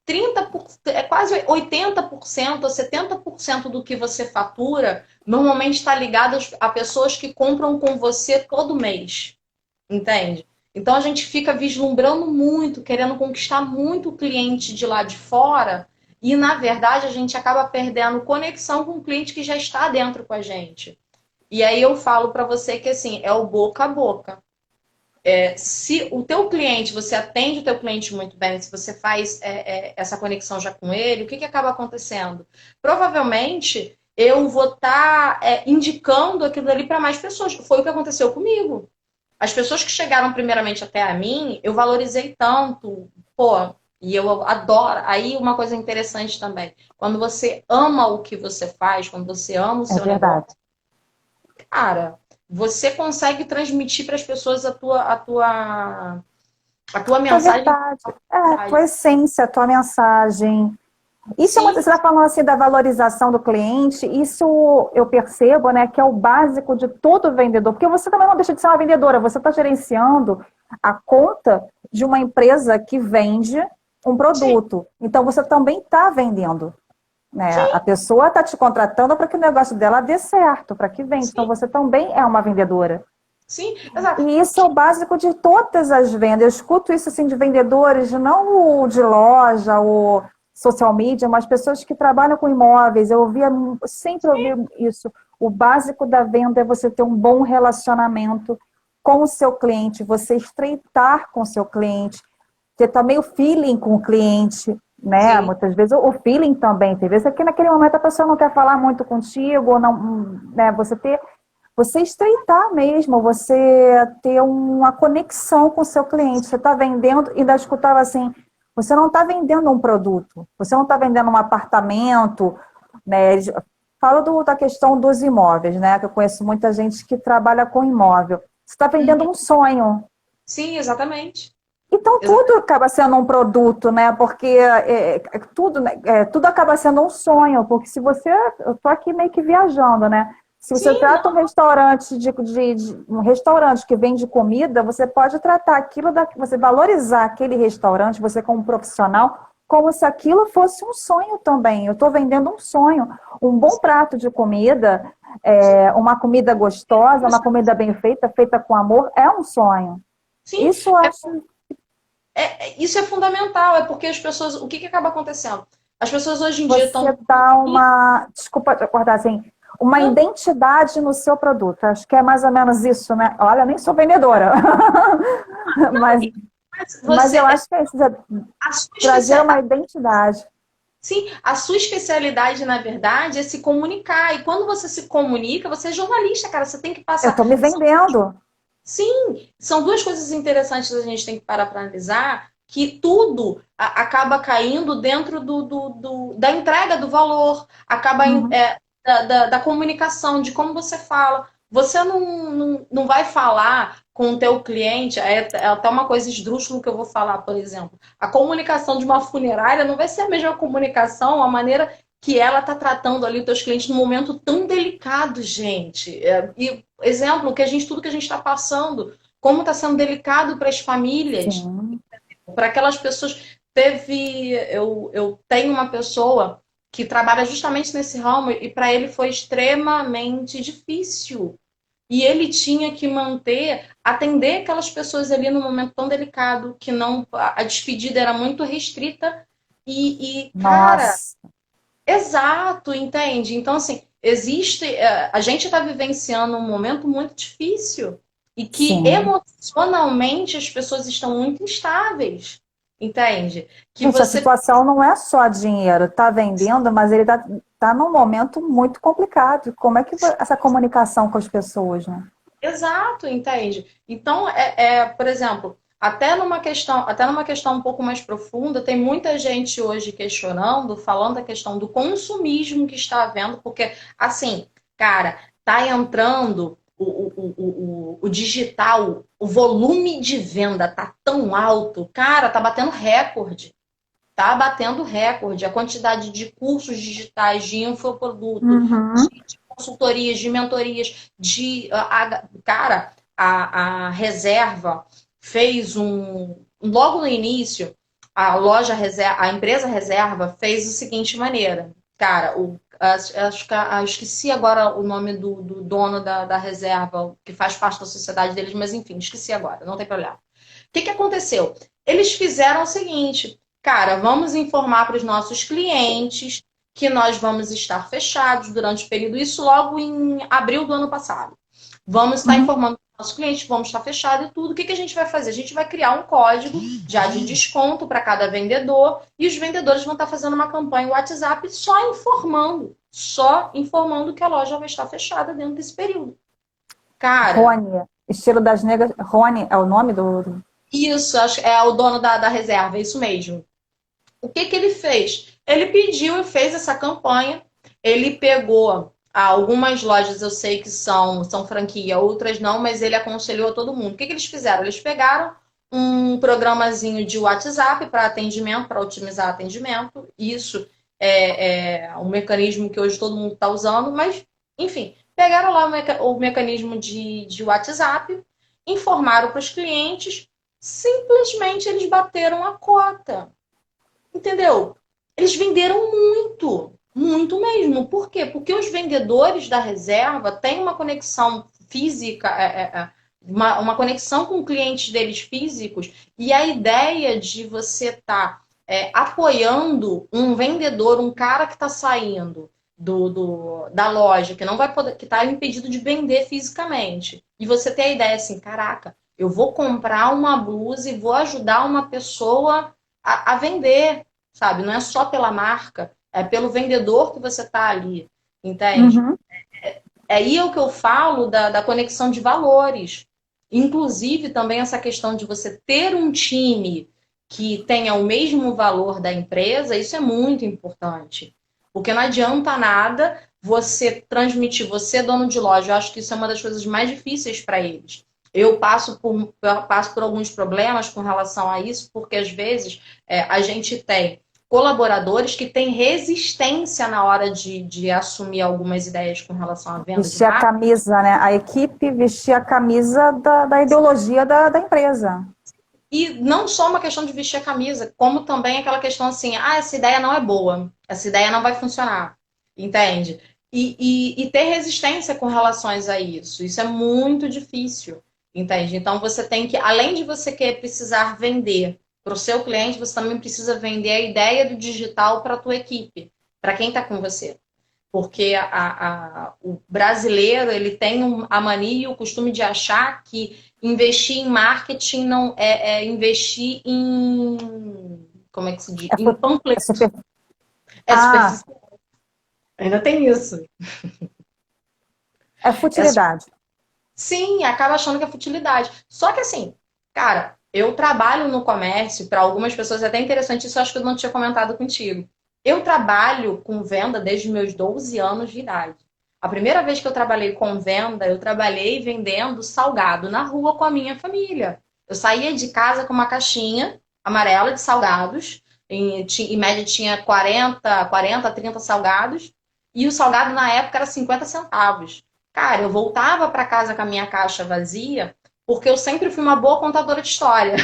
30%, quase 80% ou 70% do que você fatura, normalmente está ligado a pessoas que compram com você todo mês, entende? Então, a gente fica vislumbrando muito, querendo conquistar muito o cliente de lá de fora, e, na verdade, a gente acaba perdendo conexão com o cliente que já está dentro com a gente. E aí eu falo para você que, assim, é o boca a boca. Se o teu cliente, você atende o teu cliente muito bem, se você faz essa conexão já com ele, o que acaba acontecendo? Provavelmente eu vou estar indicando aquilo ali para mais pessoas. Foi o que aconteceu comigo. As pessoas que chegaram primeiramente até a mim, eu valorizei tanto, pô, e eu adoro. Aí uma coisa interessante também, quando você ama o que você faz, quando você ama o É seu verdade. negócio, cara, você consegue transmitir para as pessoas a tua É mensagem. verdade. É, a tua essência, a tua mensagem. Isso é uma, você Sim, está falando assim da valorização do cliente, isso eu percebo, né, que é o básico de todo vendedor, porque você também não deixa de ser uma vendedora, você está gerenciando a conta de uma empresa que vende um sim, produto. Então você também está vendendo, né? A sim, pessoa está te contratando para que o negócio dela dê certo, para que vende. Então sim, você também é uma vendedora. sim, exato. E isso é o básico de todas as vendas. Eu escuto isso assim de vendedores, não o de loja, o social media, mas pessoas que trabalham com imóveis. Sempre ouvi isso. O básico da venda é você ter um bom relacionamento com o seu cliente, você estreitar com o seu cliente, ter também o feeling com o cliente, né? Sim, Muitas vezes o feeling também. Tem vezes que naquele momento a pessoa não quer falar muito contigo, ou não, né? Você estreitar mesmo, você ter uma conexão com o seu cliente. Você está vendendo, e ainda escutava assim, você não está vendendo um produto, você não está vendendo um apartamento, né? Falo da questão dos imóveis, né? Que eu conheço muita gente que trabalha com imóvel. Você está vendendo uhum, um sonho. sim, exatamente. Então tudo acaba sendo um produto, né? Porque tudo, né? Tudo acaba sendo um sonho, porque se você, eu estou aqui meio que viajando, né? Se você Sim, trata um restaurante um restaurante que vende comida, você pode tratar você valorizar aquele restaurante, você como profissional, como se aquilo fosse um sonho também. Eu estou vendendo um sonho, um bom prato de comida, uma comida gostosa, uma comida bem feita, feita com amor, é um sonho. sim, Isso eu acho. isso é fundamental, é porque as pessoas, o que que acaba acontecendo? As pessoas hoje em dia estão. Você dá desculpa te acordar assim, uma Não, identidade no seu produto. Acho que é mais ou menos isso, né? Olha, eu nem sou vendedora, não, mas, mas mas você, eu acho que é isso, a sua trazer especialidade, uma identidade. sim, a sua especialidade, na verdade, é se comunicar. E quando você se comunica, você é jornalista, cara, você tem que Eu passar. estou me vendendo. Sim, são duas coisas interessantes que a gente tem que parar para analisar, que tudo acaba caindo dentro da entrega do valor, acaba Uhum. da comunicação, de como você fala. Você não vai falar com o teu cliente, é até uma coisa esdrúxula que eu vou falar, por exemplo. A comunicação de uma funerária não vai ser a mesma comunicação, a maneira que ela está tratando ali os teus clientes num momento tão delicado, gente. E exemplo, tudo que a gente está passando, como está sendo delicado para as famílias, Sim. para aquelas pessoas. Eu tenho uma pessoa que trabalha justamente nesse ramo e para ele foi extremamente difícil. E ele tinha que atender aquelas pessoas ali num momento tão delicado, que não, a despedida era muito restrita. Cara, Nossa. exato, entende? Então, assim, a gente está vivenciando um momento muito difícil e que Sim. emocionalmente as pessoas estão muito instáveis, entende? Que Gente, a você. situação não é só dinheiro. Está vendendo, mas ele tá num momento muito complicado. Como é que essa comunicação com as pessoas, né? Exato, entende? Então, por exemplo, até numa questão um pouco mais profunda, tem muita gente hoje questionando, falando da questão do consumismo que está havendo, porque, assim, cara, tá entrando o digital, o volume de venda tá tão alto, cara, tá batendo recorde. Tá batendo recorde. A quantidade de cursos digitais, de infoproduto, Uhum. de consultorias, de mentorias, cara, a Reserva fez logo no início, a empresa Reserva fez o seguinte maneira. Cara, acho que esqueci agora o nome do dono da Reserva, que faz parte da sociedade deles, mas enfim, esqueci agora, não tem problema. O que que aconteceu? Eles fizeram o seguinte, cara, vamos informar para os nossos clientes que nós vamos estar fechados durante o período, isso logo em abril do ano passado. Vamos estar Uhum. informando os nossos clientes, vamos estar fechados e tudo. O que que a gente vai fazer? A gente vai criar um código já de desconto para cada vendedor e os vendedores vão estar fazendo uma campanha WhatsApp só informando que a loja vai estar fechada dentro desse período. Cara, Rony, estilo das negras. Rony é o nome do. isso, acho que é o dono da reserva, é isso mesmo. O que que ele fez? Ele pediu e fez essa campanha. Ele pegou algumas lojas, eu sei que são franquia, outras não, mas ele aconselhou a todo mundo. O que que eles fizeram? Eles pegaram um programazinho de WhatsApp para atendimento, para otimizar atendimento. Isso é um mecanismo que hoje todo mundo está usando, mas, enfim, pegaram lá o mecanismo de WhatsApp, informaram para os clientes, simplesmente eles bateram a cota. Entendeu? Eles venderam muito, muito mesmo. Por quê? Porque os vendedores da reserva têm uma conexão física, uma conexão com clientes deles físicos, e a ideia de você estar apoiando um vendedor, um cara que está saindo da loja, que não vai poder, que está impedido de vender fisicamente. E você ter a ideia assim, caraca, eu vou comprar uma blusa e vou ajudar uma pessoa a vender, sabe? Não é só pela marca, é pelo vendedor que você está ali, entende? Uhum. É aí o que eu falo da conexão de valores. Inclusive, também essa questão de você ter um time que tenha o mesmo valor da empresa, isso é muito importante. Porque não adianta nada você transmitir, você dono de loja, eu acho que isso é uma das coisas mais difíceis para eles. Eu passo por alguns problemas com relação a isso, porque às vezes a gente tem colaboradores que têm resistência na hora de assumir algumas ideias com relação à venda de Vestir a marca. camisa, né? A equipe vestir a camisa da ideologia da empresa. E não só uma questão de vestir a camisa, como também aquela questão assim, essa ideia não é boa, essa ideia não vai funcionar, entende? E ter resistência com relação a isso. Isso é muito difícil, entende? Então você tem que, além de você querer precisar vender para o seu cliente, você também precisa vender a ideia do digital para a tua equipe, para quem está com você. Porque o brasileiro ele tem a mania e o costume de achar que investir em marketing não investir em, como é que se diz? É, Em é panfleto. super... É Ah, superficial. Ainda tem isso. é É su- futilidade. Sim, acaba achando que é futilidade. Só que assim, cara, eu trabalho no comércio, para algumas pessoas é até interessante, isso eu acho que eu não tinha comentado contigo. Eu trabalho com venda desde meus 12 anos de idade. A primeira vez que eu trabalhei com venda, eu trabalhei vendendo salgado na rua com a minha família. Eu saía de casa com uma caixinha amarela de salgados, em média tinha 30 salgados, e o salgado na época era 50 centavos. Cara, eu voltava para casa com a minha caixa vazia, porque eu sempre fui uma boa contadora de história.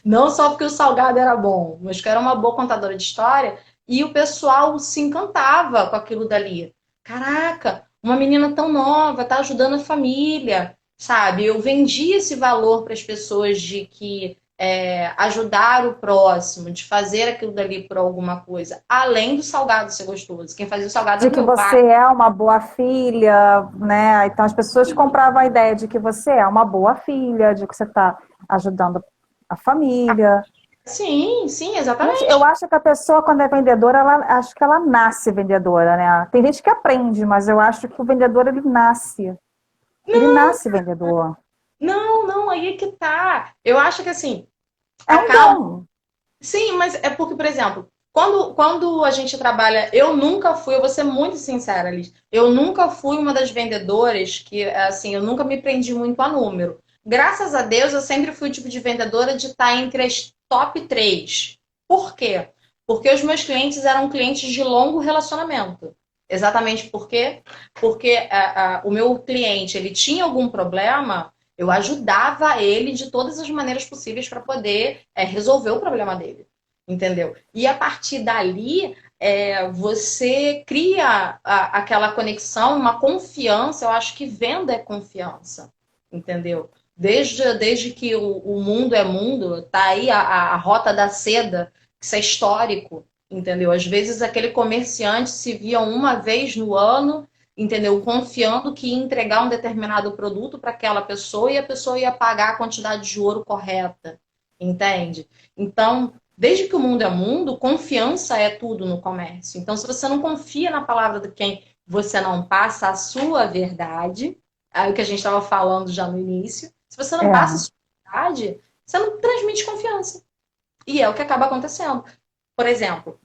Não só porque o salgado era bom, mas que era uma boa contadora de história. E o pessoal se encantava com aquilo dali. Caraca, uma menina tão nova, tá ajudando a família, sabe? Eu vendi esse valor para as pessoas de que ajudar o próximo, de fazer aquilo dali por alguma coisa, além do salgado ser gostoso. Quem fazia o salgado De era que meu você pai. é uma boa filha, né? Então as pessoas compravam a ideia de que você é uma boa filha, de que você está ajudando a família. Sim, sim, Gente, eu exatamente. acho que a pessoa, quando é vendedora, acho que ela nasce vendedora, né? Tem gente que aprende, mas eu acho que o vendedor, ele nasce. Ele Não, nasce vendedor. não, não, aí é que tá. Eu acho que assim, É um acaba. dom. Sim, mas é porque, por exemplo, quando a gente trabalha, eu nunca fui, eu vou ser muito sincera, Liz, eu nunca fui uma das vendedoras que, assim, eu nunca me prendi muito a número. Graças a Deus, eu sempre fui o tipo de vendedora de estar entre as top 3. Por quê? Porque os meus clientes eram clientes de longo relacionamento. Exatamente por quê? Porque o meu cliente, ele tinha algum problema, eu ajudava ele de todas as maneiras possíveis para poder resolver o problema dele, entendeu? E a partir dali, você cria aquela conexão, uma confiança. Eu acho que venda é confiança, entendeu? Desde que o mundo é mundo, tá aí a rota da seda, isso é histórico, entendeu? Às vezes aquele comerciante se via uma vez no ano, entendeu? Confiando que ia entregar um determinado produto para aquela pessoa e a pessoa ia pagar a quantidade de ouro correta, entende? Então, Desde que o mundo é mundo, confiança é tudo no comércio. Então, se você não confia na palavra de quem você não passa a sua verdade, é o que a gente estava falando já no início, se você não passa a É. sua verdade, você não transmite confiança. E é o que acaba acontecendo. Por exemplo,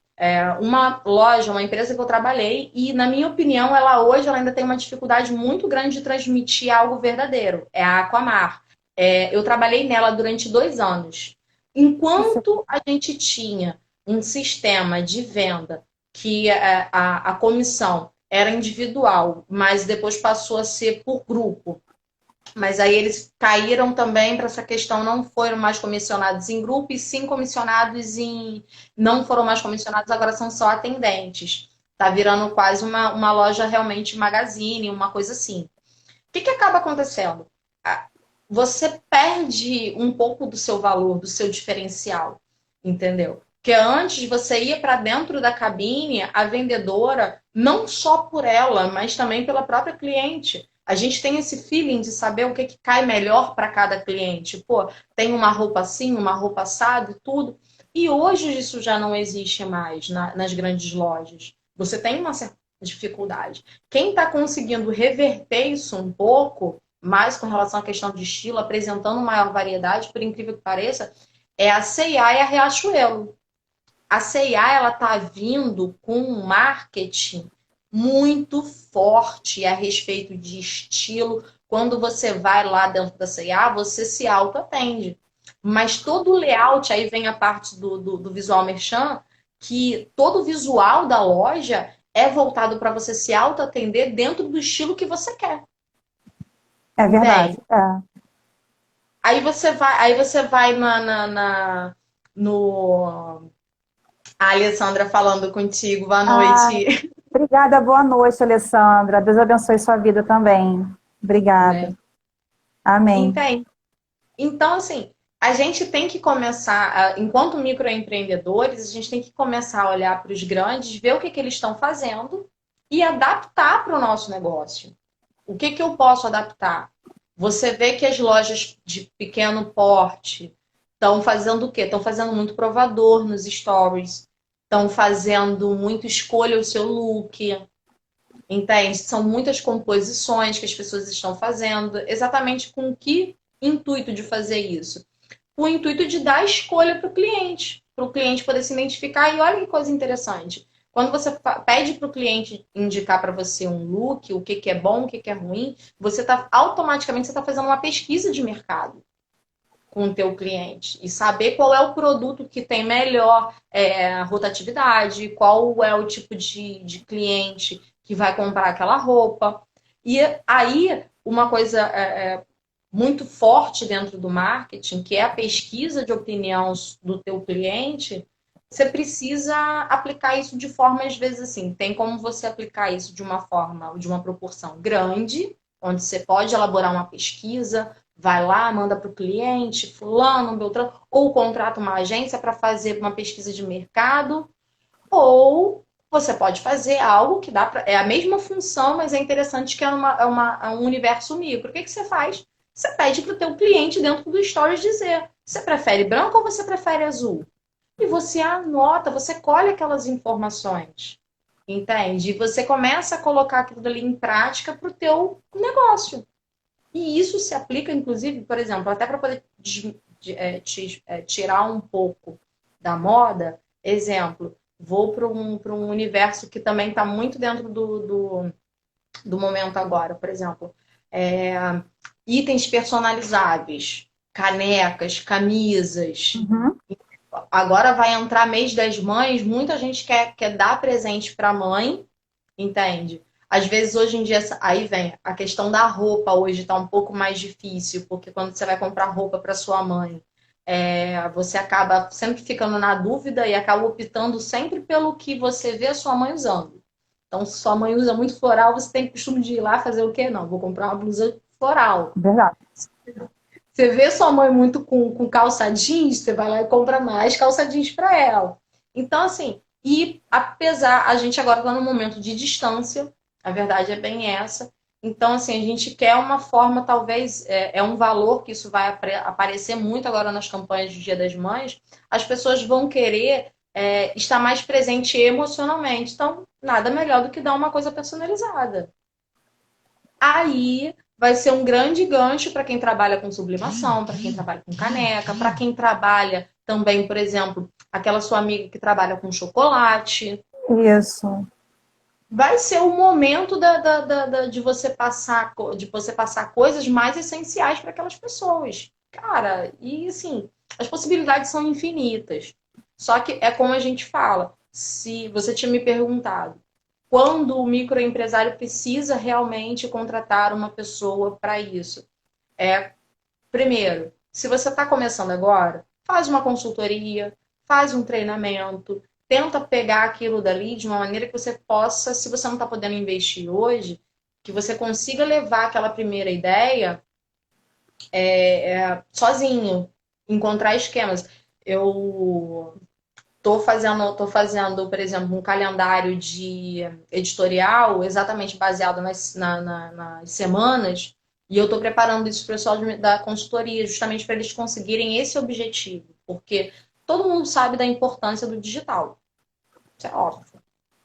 uma loja, uma empresa que eu trabalhei, e na minha opinião, ela ainda tem uma dificuldade muito grande de transmitir algo verdadeiro. É a Aquamar. Eu trabalhei nela durante 2 anos. Isso, Enquanto a gente tinha um sistema de venda que a comissão era individual, mas depois passou a ser por grupo. Mas aí eles caíram também para essa questão, não foram mais comissionados em grupo, e sim comissionados em. Não foram mais comissionados, agora são só atendentes. Tá virando quase uma loja realmente magazine, uma coisa assim. O que, que acaba acontecendo? Você perde um pouco do seu valor, do seu diferencial, entendeu? Porque antes você ia para dentro da cabine, a vendedora, não só por ela, mas também pela própria cliente. A gente tem esse feeling de saber o que, que cai melhor para cada cliente. Pô, tem uma roupa assim, uma roupa assada e tudo. E hoje isso já não existe mais nas grandes lojas. Você tem uma certa dificuldade. Quem está conseguindo reverter isso um pouco, mais com relação à questão de estilo, apresentando maior variedade, por incrível que pareça, é a C&A e a Riachuelo. A C&A, ela tá vindo com um marketing muito forte a respeito de estilo. Quando você vai lá dentro da C&A, você se auto-atende. Mas todo o layout, aí vem a parte do visual merchan, que todo o visual da loja é voltado para você se auto-atender dentro do estilo que você quer. é verdade. Entende? É. Aí você vai no. A Alessandra falando contigo, boa Ah, noite. obrigada, boa noite, Alessandra. Deus abençoe sua vida também. Obrigada. Né? Amém. Entende? Então, assim, a gente tem que começar, enquanto microempreendedores, a gente tem que começar a olhar para os grandes, ver o que, que eles estão fazendo e adaptar para o nosso negócio. O que, que eu posso adaptar? Você vê que as lojas de pequeno porte estão fazendo o quê? Estão fazendo muito provador nos stories, estão fazendo muito escolha o seu look, entende? São muitas composições que as pessoas estão fazendo, exatamente com que intuito de fazer isso? O intuito de dar escolha para o cliente poder se identificar. E olha que coisa interessante. Quando você pede para o cliente indicar para você um look, o que, que é bom, o que, que é ruim, você está automaticamente você está fazendo uma pesquisa de mercado com o teu cliente e saber qual é o produto que tem melhor rotatividade, qual é o tipo de cliente que vai comprar aquela roupa. E aí, uma coisa muito forte dentro do marketing, que é a pesquisa de opinião do teu cliente, você precisa aplicar isso de forma, às vezes, assim, tem como você aplicar isso de uma forma, de uma proporção grande, onde você pode elaborar uma pesquisa, vai lá, manda para o cliente, fulano, beltrano, ou contrata uma agência para fazer uma pesquisa de mercado, ou você pode fazer algo que dá para. É a mesma função, mas é interessante que é um universo micro. O que, que você faz? Você pede para o teu cliente dentro do Stories dizer: você prefere branco ou você prefere azul? E você anota, você colhe aquelas informações. Entende? E você começa a colocar aquilo ali em prática para o teu negócio. E isso se aplica, inclusive, por exemplo, até para poder tirar um pouco da moda. Exemplo, vou para um universo que também está muito dentro do momento agora. Por exemplo, é, itens personalizáveis, canecas, camisas. Uhum. Agora vai entrar mês das mães, muita gente quer dar presente para a mãe, entende? Às vezes, hoje em dia, aí vem a questão da roupa, hoje está um pouco mais difícil, porque quando você vai comprar roupa para sua mãe, você acaba sempre ficando na dúvida e acaba optando sempre pelo que você vê a sua mãe usando. Então, se sua mãe usa muito floral, você tem o costume de ir lá fazer o quê? Não, vou comprar uma blusa floral. Verdade. Você vê sua mãe muito com calça jeans, você vai lá e compra mais calça jeans para ela. Então, assim, e apesar, a gente agora está num momento de distância, a verdade é bem essa, Então, assim, a gente quer uma forma, talvez, é um valor que isso vai aparecer muito agora nas campanhas do Dia das Mães, as pessoas vão querer estar mais presente emocionalmente. Então, nada melhor do que dar uma coisa personalizada. Aí vai ser um grande gancho para quem trabalha com sublimação, para quem trabalha com caneca, para quem trabalha também, por exemplo, aquela sua amiga que trabalha com chocolate. Isso. Vai ser o momento de você passar coisas mais essenciais para aquelas pessoas. Cara, e assim, as possibilidades são infinitas. Só que é como a gente fala. Se você tinha me perguntado quando o microempresário precisa realmente contratar uma pessoa para isso. Primeiro, se você está começando agora, faz uma consultoria, faz um treinamento, tenta pegar aquilo dali de uma maneira que você possa, se você não está podendo investir hoje, que você consiga levar aquela primeira ideia sozinho, encontrar esquemas. Eu tô fazendo, por exemplo, um calendário de editorial exatamente baseado nas semanas, e eu estou preparando isso para o pessoal da consultoria, justamente para eles conseguirem esse objetivo, porque todo mundo sabe da importância do digital. Isso é óbvio.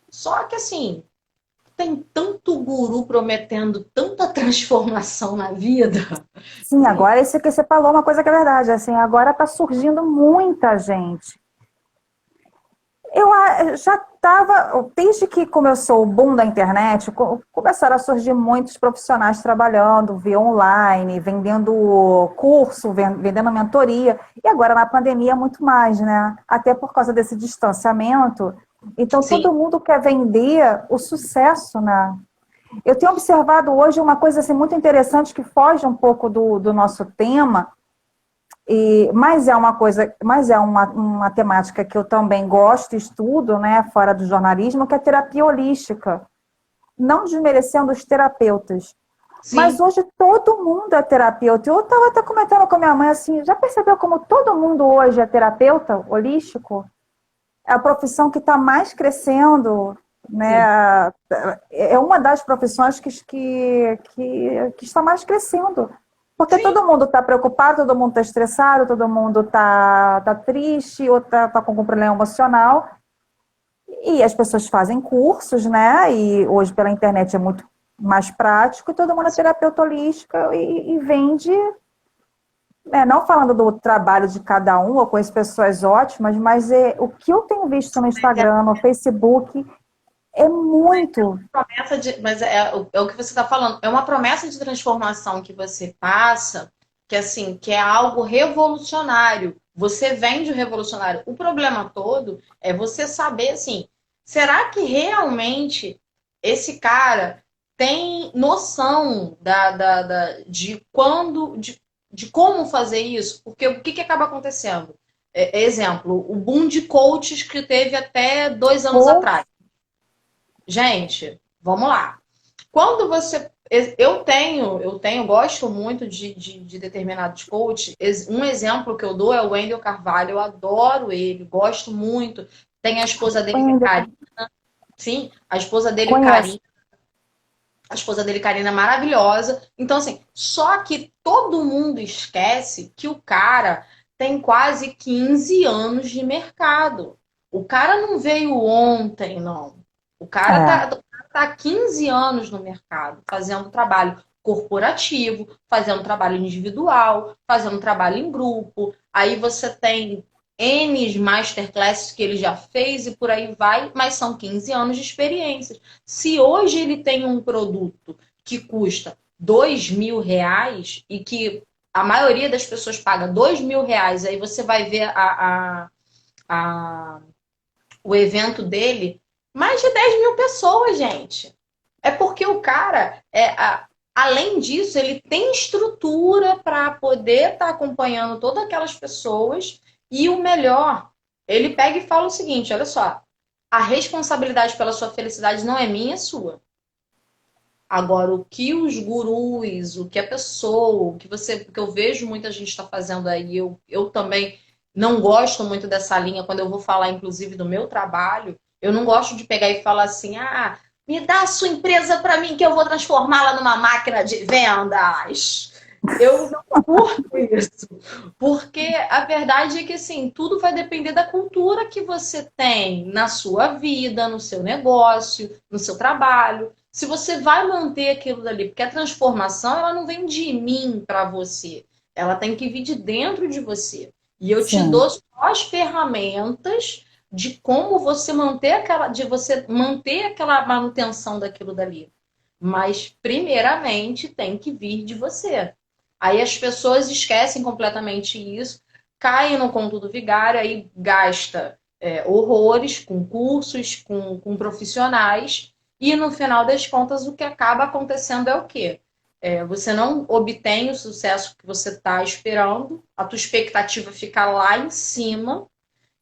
Só que assim, tem tanto guru prometendo tanta transformação na vida. Sim, agora isso que você falou, uma coisa que é verdade, assim, agora está surgindo muita gente. Já estava, desde que começou o boom da internet, começaram a surgir muitos profissionais trabalhando via online, vendendo curso, vendendo mentoria, e agora na pandemia muito mais, né? Até por causa desse distanciamento. Então Sim, todo mundo quer vender o sucesso, né? Eu tenho observado hoje uma coisa assim, muito interessante que foge um pouco do nosso tema, mas é uma coisa, mas é uma temática que eu também gosto, estudo, né, fora do jornalismo, que é a terapia holística. Não desmerecendo os terapeutas. Mas sim, hoje todo mundo é terapeuta. Eu estava até comentando com a minha mãe assim, já percebeu como todo mundo hoje é terapeuta holístico? É a profissão que está mais crescendo, sim, né? É uma das profissões que está mais crescendo. Porque sim, todo mundo está preocupado, todo mundo está estressado, todo mundo está triste, ou está com algum problema emocional. E as pessoas fazem cursos, né? E hoje pela internet é muito mais prático, e todo mundo é terapeuta holística e vende, não falando do trabalho de cada um, eu conheço pessoas ótimas, mas o que eu tenho visto no Instagram, no Facebook, é muito. mas é o que você está falando. É uma promessa de transformação que você passa, que assim, que é algo revolucionário. Você vende o revolucionário. O problema todo é você saber assim, será que realmente esse cara tem noção de quando, de como fazer isso? Porque o que acaba acontecendo? Exemplo, o boom de coaches que teve até 2 anos atrás. Gente, vamos lá. Quando você. Gosto muito de determinados coaches. Um exemplo que eu dou é o Wendel Carvalho. Eu adoro ele, gosto muito. Tem a esposa dele, que é Ainda Karina. Sim, a esposa dele, conheço. Karina. A esposa dele, Karina, é maravilhosa. Então, assim, só que todo mundo esquece que o cara tem quase 15 anos de mercado. O cara não veio ontem, não. O cara É. tá há 15 anos no mercado, fazendo trabalho corporativo, fazendo trabalho individual, fazendo trabalho em grupo. Aí você tem N masterclasses que ele já fez e por aí vai, mas são 15 anos de experiência. Se hoje ele tem um produto que custa R$ 2.000 e que a maioria das pessoas paga R$ 2.000, aí você vai ver a, o evento dele, mais de 10 mil pessoas, gente. É porque o cara, além disso, ele tem estrutura para poder estar acompanhando todas aquelas pessoas e o melhor, ele pega e fala o seguinte, olha só, a responsabilidade pela sua felicidade não é minha, é sua. Agora, o que os gurus, o que a pessoa, o que eu vejo muita gente está fazendo aí, eu também não gosto muito dessa linha, quando eu vou falar, inclusive, do meu trabalho, eu não gosto de pegar e falar assim, Me dá a sua empresa para mim que eu vou transformá-la numa máquina de vendas. Eu não curto isso. Porque a verdade é que, assim, tudo vai depender da cultura que você tem na sua vida, no seu negócio, no seu trabalho. Se você vai manter aquilo dali, porque a transformação, ela não vem de mim para você. Ela tem que vir de dentro de você. E eu te Sim. dou só as ferramentas de como você manter aquela manutenção daquilo dali. Mas, primeiramente, tem que vir de você. Aí as pessoas esquecem completamente isso, caem no conto do vigário, aí gasta horrores com cursos, com profissionais, e no final das contas o que acaba acontecendo é o quê? Você não obtém o sucesso que você está esperando, a tua expectativa fica lá em cima,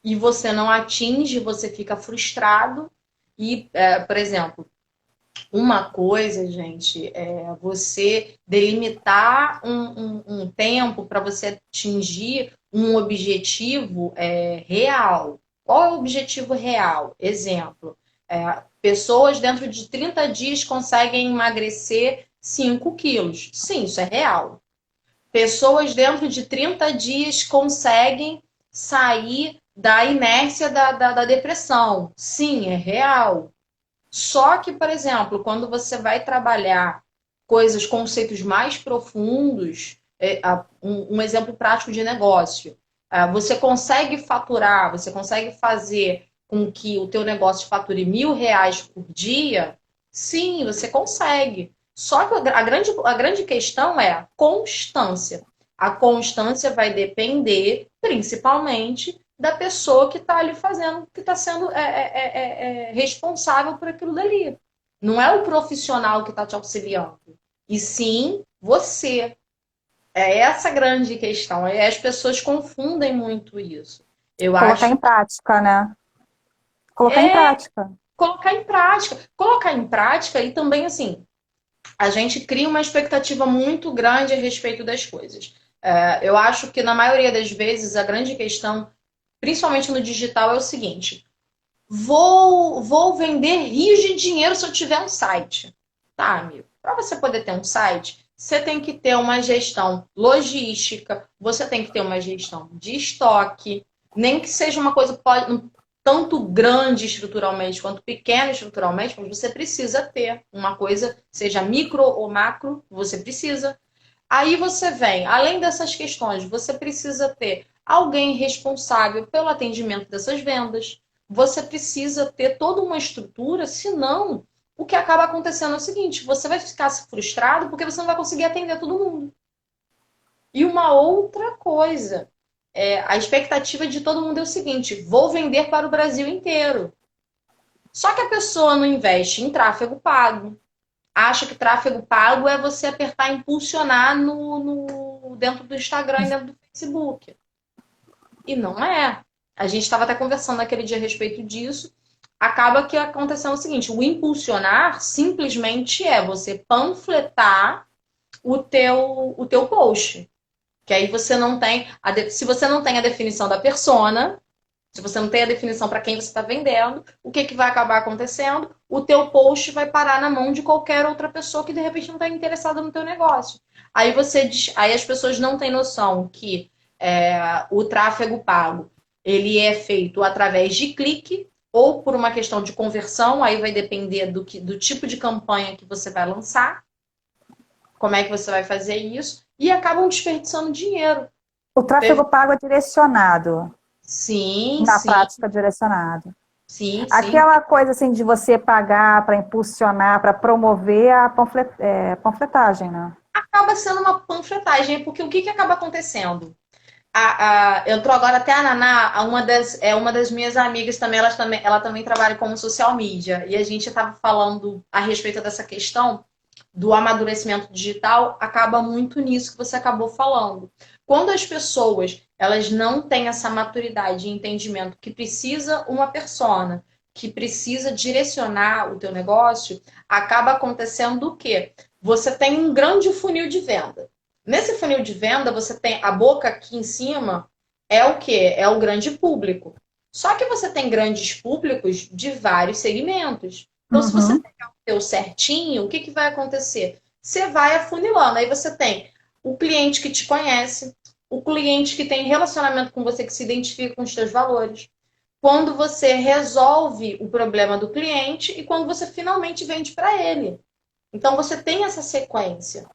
e você não atinge, você fica frustrado, e, por exemplo, uma coisa, gente, é você delimitar um tempo para você atingir um objetivo real. Qual é o objetivo real? Exemplo, pessoas dentro de 30 dias conseguem emagrecer 5 quilos. Sim, isso é real. Pessoas dentro de 30 dias conseguem sair da inércia da depressão. Sim, é real. Só que, por exemplo, quando você vai trabalhar coisas, conceitos mais profundos, um exemplo prático de negócio, você consegue faturar, você consegue fazer com que o teu negócio fature R$ 1.000 por dia? Sim, você consegue. Só que a grande questão é a constância. A constância vai depender, principalmente, da pessoa que está ali fazendo, que está sendo responsável por aquilo dali. Não é o profissional que está te auxiliando, e sim você. É essa a grande questão. E as pessoas confundem muito isso. Eu Colocar em acho prática, né? Colocar em é prática. colocar em prática. Colocar em prática e também, assim, a gente cria uma expectativa muito grande a respeito das coisas. Eu acho que, na maioria das vezes, a grande questão, principalmente no digital, é o seguinte: vou vender rios de dinheiro se eu tiver um site. Tá, amigo. Para você poder ter um site, você tem que ter uma gestão logística, você tem que ter uma gestão de estoque, nem que seja uma coisa tanto grande estruturalmente quanto pequena estruturalmente, mas você precisa ter uma coisa, seja micro ou macro, você precisa. Aí você vem, além dessas questões, você precisa ter alguém responsável pelo atendimento dessas vendas. Você precisa ter toda uma estrutura, senão o que acaba acontecendo é o seguinte: você vai ficar frustrado porque você não vai conseguir atender todo mundo. E uma outra coisa, a expectativa de todo mundo é o seguinte: vou vender para o Brasil inteiro. Só que a pessoa não investe em tráfego pago, acha que tráfego pago é você apertar impulsionar dentro do Instagram e dentro do Facebook. E não é. A gente estava até conversando naquele dia a respeito disso. Acaba que acontecendo o seguinte: o impulsionar simplesmente é você panfletar o teu post. Que aí você não tem. Se você não tem a definição da persona, se você não tem a definição para quem você está vendendo, o que vai acabar acontecendo? O teu post vai parar na mão de qualquer outra pessoa que de repente não está interessada no teu negócio. Aí as pessoas não têm noção que o tráfego pago ele é feito através de clique ou por uma questão de conversão. Aí vai depender do tipo de campanha que você vai lançar, como é que você vai fazer isso, e acabam desperdiçando dinheiro. O tráfego pago é direcionado. Sim, Na sim, prática, direcionado. sim, sim. Aquela coisa assim de você pagar para impulsionar, para promover a panfletagem, né? Acaba sendo uma panfletagem, porque o que acaba acontecendo? Entrou agora até a Naná, uma das minhas amigas também, ela também trabalha como social media, e a gente estava falando a respeito dessa questão do amadurecimento digital, acaba muito nisso que você acabou falando. Quando as pessoas elas não têm essa maturidade e entendimento que precisa uma persona, que precisa direcionar o teu negócio, acaba acontecendo o quê? Você tem um grande funil de venda. Nesse funil de venda, você tem a boca aqui em cima, é o quê? É o grande público. Só que você tem grandes públicos de vários segmentos. Então, se você Uhum. pegar o teu certinho, o que que vai acontecer? Você vai afunilando. Aí você tem o cliente que te conhece, o cliente que tem relacionamento com você, que se identifica com os teus valores. Quando você resolve o problema do cliente e quando você finalmente vende para ele. Então, você tem essa sequência.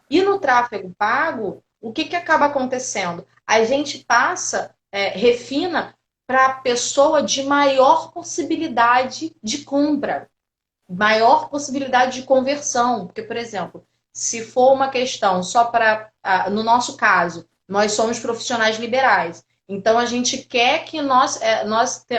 E no tráfego pago, o que, que acaba acontecendo? A gente passa, refina para a pessoa de maior possibilidade de compra, maior possibilidade de conversão. Porque, por exemplo, se for uma questão só para, no nosso caso, nós somos profissionais liberais. Então, a gente quer que nós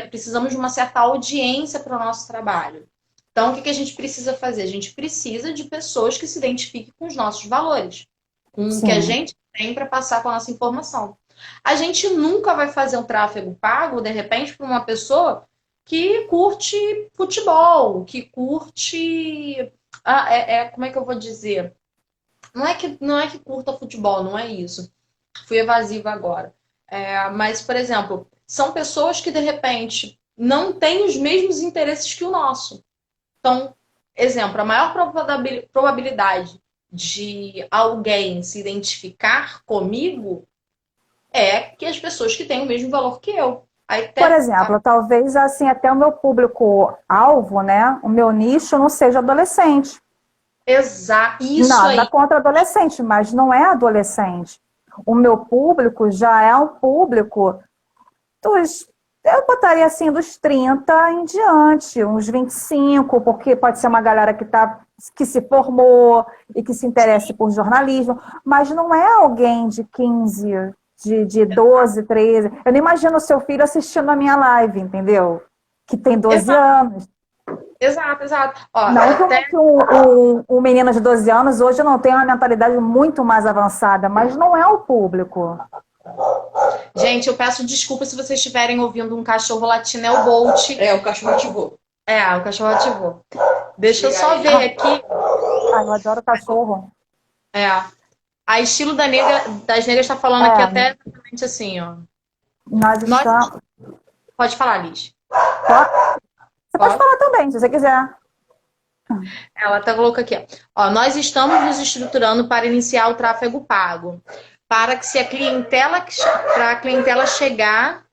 precisamos de uma certa audiência para o nosso trabalho. Então, o que, que a gente precisa fazer? A gente precisa de pessoas que se identifiquem com os nossos valores, com o que a Sim. gente tem para passar com a nossa informação. A gente nunca vai fazer um tráfego pago, de repente, para uma pessoa que curte futebol, que curte. Como é que eu vou dizer? Não é que curta futebol, não é isso. Fui evasiva agora. Mas, por exemplo, são pessoas que de repente não têm os mesmos interesses que o nosso. Então, exemplo, a maior probabilidade de alguém se identificar comigo é que as pessoas que têm o mesmo valor que eu. Aí Por até. exemplo, talvez assim até o meu público-alvo, né, o meu nicho não seja adolescente. Isso Nada aí. contra adolescente, mas não é adolescente. O meu público já é um público dos, eu botaria assim, dos 30 em diante, uns 25, porque pode ser uma galera que se formou e que se interesse por jornalismo, mas não é alguém de 15, de 12, 13. Eu não imagino o seu filho assistindo a minha live, entendeu? Que tem 12 Exato, anos. exato, exato. Ó, Não que até. um menino de 12 anos hoje não tenha uma mentalidade muito mais avançada, mas não é o público. Gente, eu peço desculpa se vocês estiverem ouvindo um cachorro latindo, é o Bolt. O cachorro ativou. O cachorro ativou. Deixa eu Liga só aí. ver aqui. Ai, eu adoro cachorro. É, a estilo das negras está falando aqui É, até exatamente assim, ó. nós Nós, estamos. pode falar, Liz. Você pode Pode. falar também, se você quiser. Ela tá colocando aqui, ó. Nós estamos nos estruturando para iniciar o tráfego pago, para que se para a clientela chegar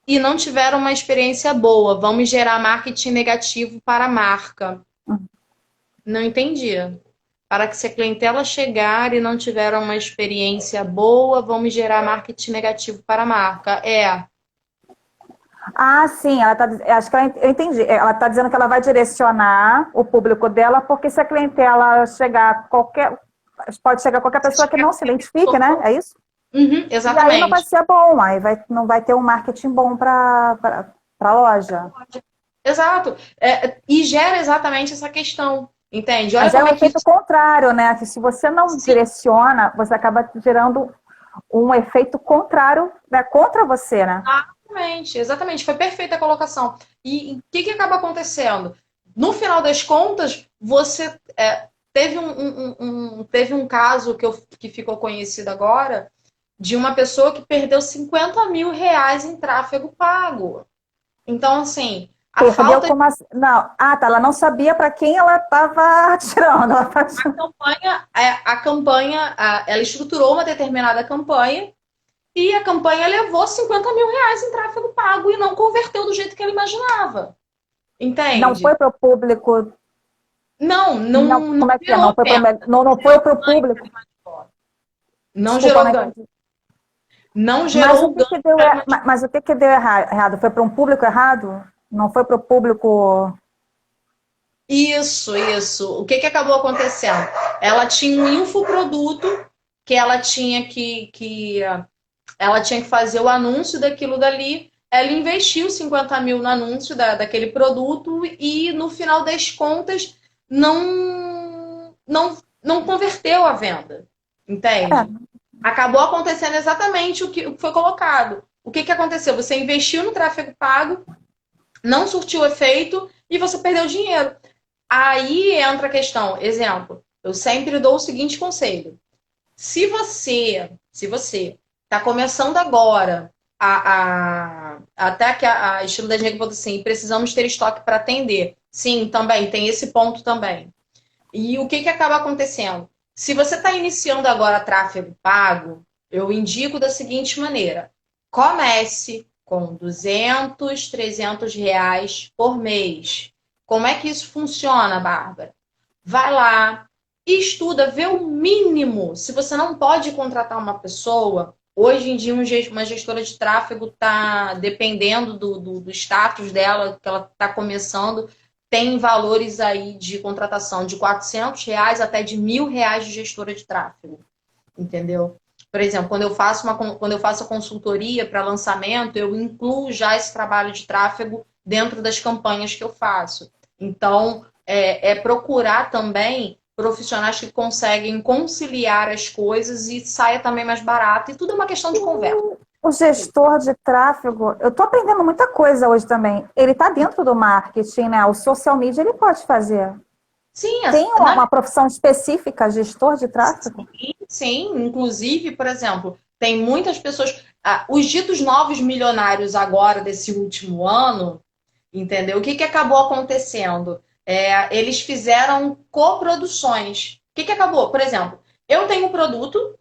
e não tiver uma experiência boa, vamos gerar marketing negativo para a marca. Não entendi. Para que se a clientela chegar e não tiver uma experiência boa, vamos gerar marketing negativo para a marca. Ah, sim, acho que eu entendi. Ela está dizendo que ela vai direcionar o público dela, porque se a clientela chegar pode chegar qualquer pessoa que não se identifique, né? É isso? Uhum, E aí não vai exatamente. ser bom, não vai ter um marketing bom para a loja. Exato. E gera exatamente essa questão. Entende? Olha Mas é como o é que efeito isso. contrário, né? Que se você não Sim, direciona, você acaba gerando um efeito contrário, né, contra você, né? exatamente, exatamente. Foi perfeita a colocação. E o que acaba acontecendo? No final das contas, você teve um caso que ficou conhecido agora de uma pessoa que perdeu 50 mil reais em tráfego pago. Então, assim, a Perdeu falta de como assim? Não. Ah, tá. Ela não sabia para quem ela estava atirando. ela estruturou uma determinada campanha e a campanha levou 50 mil reais em tráfego pago e não converteu do jeito que ela imaginava. Não foi Entende? para o público. Não, Não, não como é que é? gerou venda, Não foi gerou para o ganho público. não Desculpa, gerou não ganho. entendi. Não Mas o gerou que ganho que deu, para uma. mas o que que deu errado? Foi para um público errado? Não foi para o público. Isso, isso. O que acabou acontecendo? Ela tinha um infoproduto que ela tinha que fazer o anúncio daquilo dali. Ela investiu 50 mil no anúncio daquele produto e no final das contas não converteu a venda. Entende? É, Acabou acontecendo exatamente o que foi colocado. O que aconteceu? Você investiu no tráfego pago, não surtiu efeito e você perdeu dinheiro. Aí entra a questão. Exemplo, eu sempre dou o seguinte conselho. Se você está começando agora até que a Estilo da Dica falou assim, precisamos ter estoque para atender. Sim, também, tem esse ponto também. E o que que acaba acontecendo? Se você está iniciando agora tráfego pago, eu indico da seguinte maneira. Comece com 200, 300 reais por mês. Como é que isso funciona, Bárbara? Vai lá, estuda, vê o mínimo. Se você não pode contratar uma pessoa, hoje em dia uma gestora de tráfego está dependendo do status dela, que ela está começando, tem valores aí de contratação de R$ 400 até de R$ 1.000 de gestora de tráfego, entendeu? Por exemplo, quando eu faço a consultoria para lançamento, eu incluo já esse trabalho de tráfego dentro das campanhas que eu faço. Então, é procurar também profissionais que conseguem conciliar as coisas e saia também mais barato. E tudo é uma questão de conversa. O gestor de tráfego, eu estou aprendendo muita coisa hoje também. Ele está dentro do marketing, né? O social media ele pode fazer. Sim, Tem uma profissão específica, gestor de tráfego? sim. Inclusive, por exemplo, tem muitas pessoas. Os ditos novos milionários agora, desse último ano, entendeu? O que que acabou acontecendo? Eles fizeram coproduções. O que que acabou? Por exemplo, eu tenho um produto,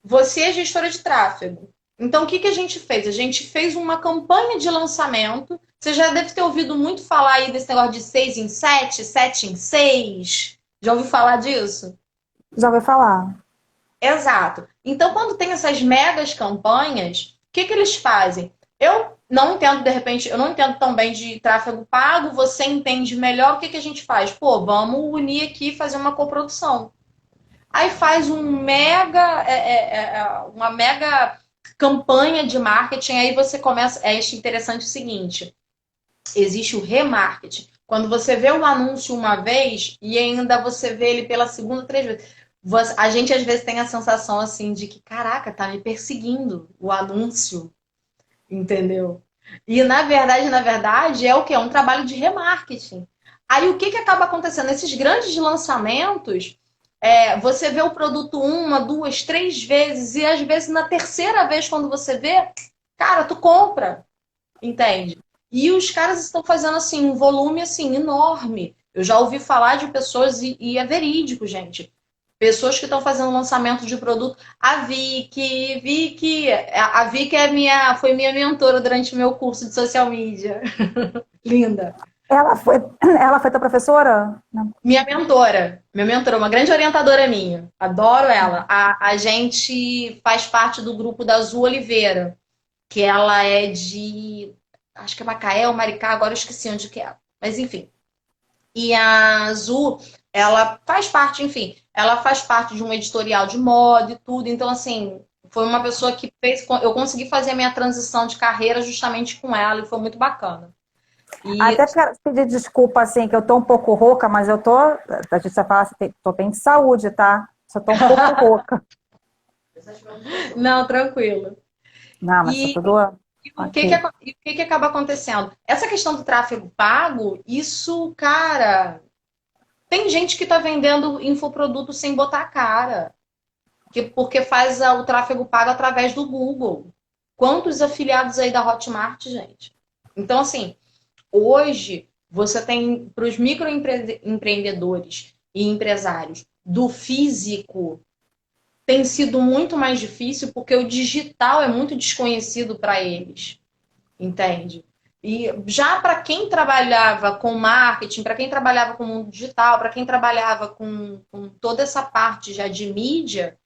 você é gestora de tráfego. Então, o que que a gente fez? A gente fez uma campanha de lançamento. Você já deve ter ouvido muito falar aí desse negócio de 6 em 7, 7 em 6. Já ouviu falar disso? Já ouviu falar? Exato. Então, quando tem essas megas campanhas, o que que eles fazem? Eu não entendo, de repente, eu não entendo tão bem de tráfego pago, você entende melhor, o que que a gente faz? Pô, vamos unir aqui e fazer uma coprodução. Aí faz uma mega campanha de marketing, aí você começa. Acho interessante o seguinte: existe o remarketing. Quando você vê o anúncio uma vez e ainda você vê ele pela segunda, três vezes. A gente às vezes tem a sensação assim de que, caraca, tá me perseguindo o anúncio, entendeu? E na verdade, é o que? É um trabalho de remarketing. Aí o que que acaba acontecendo? Esses grandes lançamentos, você vê o produto uma, duas, três vezes, e às vezes na terceira vez, quando você vê, cara, tu compra, entende? E os caras estão fazendo assim um volume assim enorme. Eu já ouvi falar de pessoas, e é verídico, gente. Pessoas que estão fazendo lançamento de produto. A Vicky foi minha mentora durante o meu curso de social media. Linda. Ela foi tua professora? Não. Minha mentora, uma grande orientadora minha. Adoro ela. A gente faz parte do grupo da Azul Oliveira, que ela é de, acho que é Macaé ou Maricá, agora eu esqueci onde que é. Mas enfim. E a Azul, ela faz parte, enfim, ela faz parte de um editorial de moda e tudo. Então, assim, foi uma pessoa que fez. Eu consegui fazer a minha transição de carreira justamente com ela e foi muito bacana. E Até quero pedir desculpa, assim, que eu tô um pouco rouca, mas eu tô. A gente vai falar assim, tô bem de saúde, tá? Só tô um pouco rouca. não, tranquilo. Não, mas tá E tudo o que que, ok. o que que acaba acontecendo? Essa questão do tráfego pago, isso, cara, tem gente que tá vendendo infoproduto sem botar a cara. Porque faz o tráfego pago através do Google. Quantos afiliados aí da Hotmart, gente? Então, assim, hoje você tem para os microempreendedores e empresários do físico tem sido muito mais difícil porque o digital é muito desconhecido para eles, entende? E já para quem trabalhava com marketing, para quem trabalhava com o mundo digital, para quem trabalhava com toda essa parte já de mídia,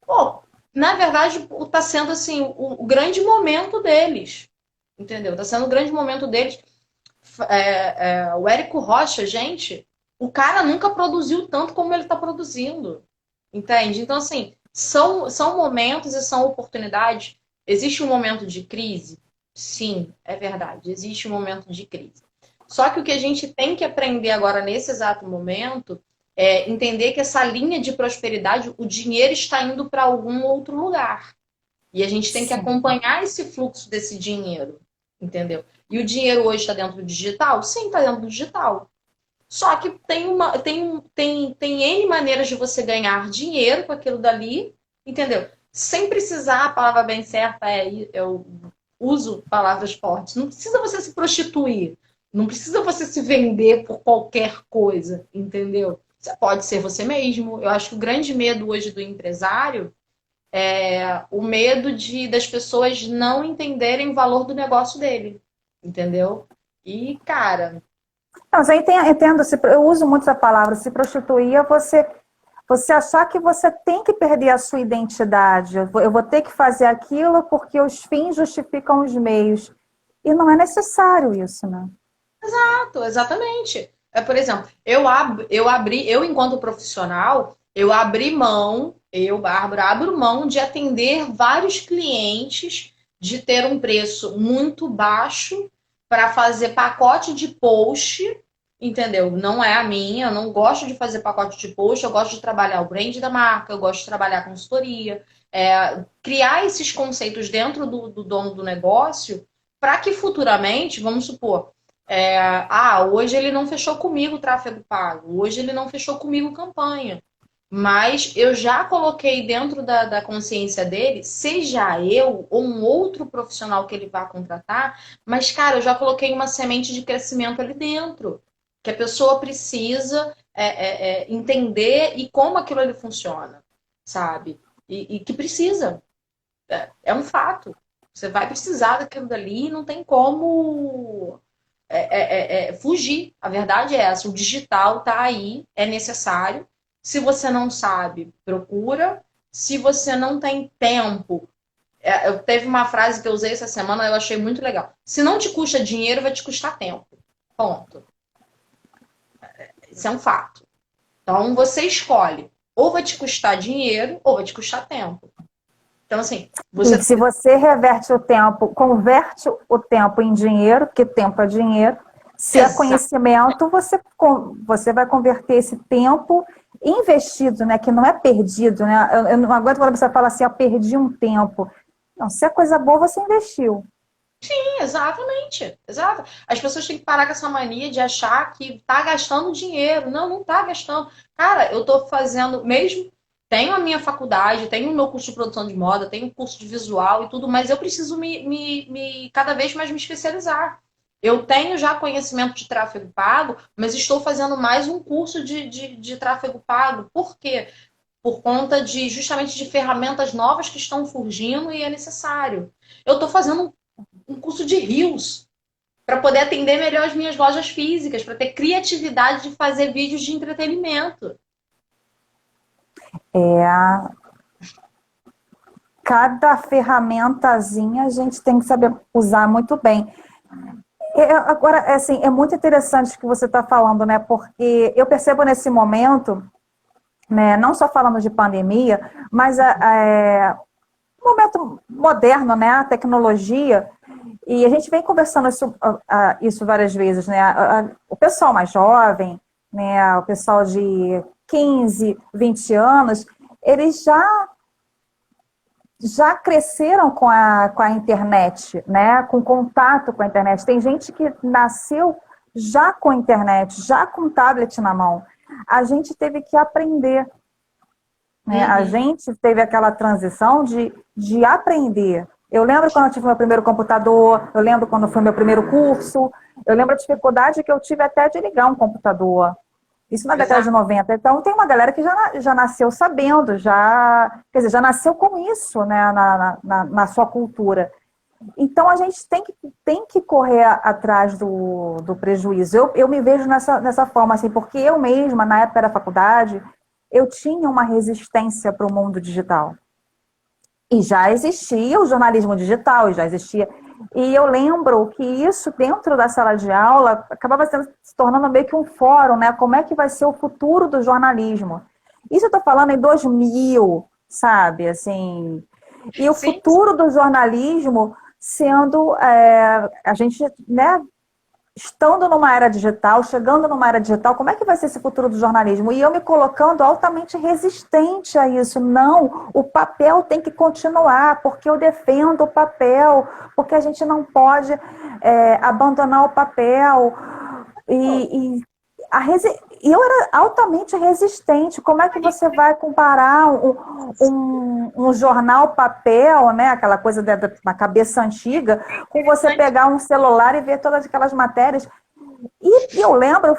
pô, na verdade, está sendo assim o grande momento deles, entendeu? Está sendo o grande momento deles. O Érico Rocha, gente, o cara nunca produziu tanto como ele está produzindo, entende? Então, assim, são momentos e são oportunidades. Existe um momento de crise? Sim, é verdade, existe um momento de crise. Só que o que a gente tem que aprender agora, nesse exato momento, é entender que essa linha de prosperidade, o dinheiro está indo para algum outro lugar. E a gente tem que Sim. acompanhar esse fluxo desse dinheiro, entendeu? E o dinheiro hoje está dentro do digital? Sim, está dentro do digital. Só que tem N maneiras de você ganhar dinheiro com aquilo dali, entendeu? Sem precisar, a palavra bem certa é uso palavras fortes. Não precisa você se prostituir. Não precisa você se vender por qualquer coisa, entendeu? Você pode ser você mesmo. Eu acho que o grande medo hoje do empresário é o medo das pessoas não entenderem o valor do negócio dele, entendeu? E, cara... Não, mas eu entendo, eu uso muito essa palavra, se prostituir é você achar que você tem que perder a sua identidade. Eu vou ter que fazer aquilo porque os fins justificam os meios. E não é necessário isso, né? Exato, exatamente. Por exemplo, eu enquanto profissional, eu abri mão, eu, Bárbara, abro mão de atender vários clientes, de ter um preço muito baixo para fazer pacote de post, entendeu? Não é a minha, eu não gosto de fazer pacote de post, eu gosto de trabalhar o brand da marca, eu gosto de trabalhar a consultoria, criar esses conceitos dentro do dono do negócio para que futuramente, vamos supor, hoje ele não fechou comigo o tráfego pago, hoje ele não fechou comigo campanha. Mas eu já coloquei dentro da consciência dele, seja eu ou um outro profissional que ele vá contratar, mas, cara, eu já coloquei uma semente de crescimento ali dentro, que a pessoa precisa entender e como aquilo ali funciona, sabe? E que precisa. É um fato. Você vai precisar daquilo dali e não tem como fugir. A verdade é essa. O digital está aí, é necessário. Se você não sabe, procura. Se você não tem tempo, eu teve uma frase que eu usei essa semana, eu achei muito legal. Se não te custa dinheiro, vai te custar tempo. Ponto. Isso é um fato. Então você escolhe. Ou vai te custar dinheiro, ou vai te custar tempo. Então, assim, E se você converte o tempo em dinheiro, porque tempo é dinheiro, se é conhecimento, você vai converter esse tempo investido, né? Que não é perdido, né? Eu não aguento quando você fala assim, eu perdi um tempo. Não, se é coisa boa, você investiu. Sim, exatamente. Exato. As pessoas têm que parar com essa mania de achar que tá gastando dinheiro. Não, não tá gastando. Cara, eu tô fazendo, mesmo, tenho a minha faculdade, tenho o meu curso de produção de moda, tenho o curso de visual e tudo, mas eu preciso cada vez mais me especializar. Eu tenho já conhecimento de tráfego pago, mas estou fazendo mais um curso de tráfego pago. Por quê? Por conta justamente de ferramentas novas que estão surgindo e é necessário. Eu estou fazendo um curso de Reels para poder atender melhor as minhas lojas físicas, para ter criatividade de fazer vídeos de entretenimento. Cada ferramentazinha a gente tem que saber usar muito bem. Agora, assim, é muito interessante o que você está falando, né? Porque eu percebo nesse momento, né, não só falando de pandemia, mas momento moderno, né? A tecnologia. E a gente vem conversando isso várias vezes, né? O pessoal mais jovem, né? O pessoal de 15, 20 anos, eles já cresceram com a internet, né? Com contato com a internet. Tem gente que nasceu já com a internet, já com o tablet na mão. A gente teve que aprender, né? A gente teve aquela transição de aprender. Eu lembro quando eu tive meu primeiro computador, eu lembro quando foi meu primeiro curso, eu lembro a dificuldade que eu tive até de ligar um computador. Isso na década de 90. Então, tem uma galera que já nasceu sabendo, já nasceu com isso, né, na sua cultura. Então, a gente tem que correr atrás do prejuízo. Eu me vejo nessa forma, assim, porque eu mesma, na época da faculdade, eu tinha uma resistência para o mundo digital. E já existia o jornalismo digital, já existia. E eu lembro que isso, dentro da sala de aula, acabava se tornando meio que um fórum, né? Como é que vai ser o futuro do jornalismo? Isso eu estou falando em 2000, sabe? Assim, e o futuro do jornalismo sendo, a gente, né? Estando numa era digital, chegando numa era digital, como é que vai ser esse futuro do jornalismo? E eu me colocando altamente resistente a isso. Não, o papel tem que continuar, porque eu defendo o papel, porque a gente não pode abandonar o papel. E eu era altamente resistente. Como é que você vai comparar um jornal papel, né, aquela coisa da cabeça antiga, com você pegar um celular e ver todas aquelas matérias? E eu lembro,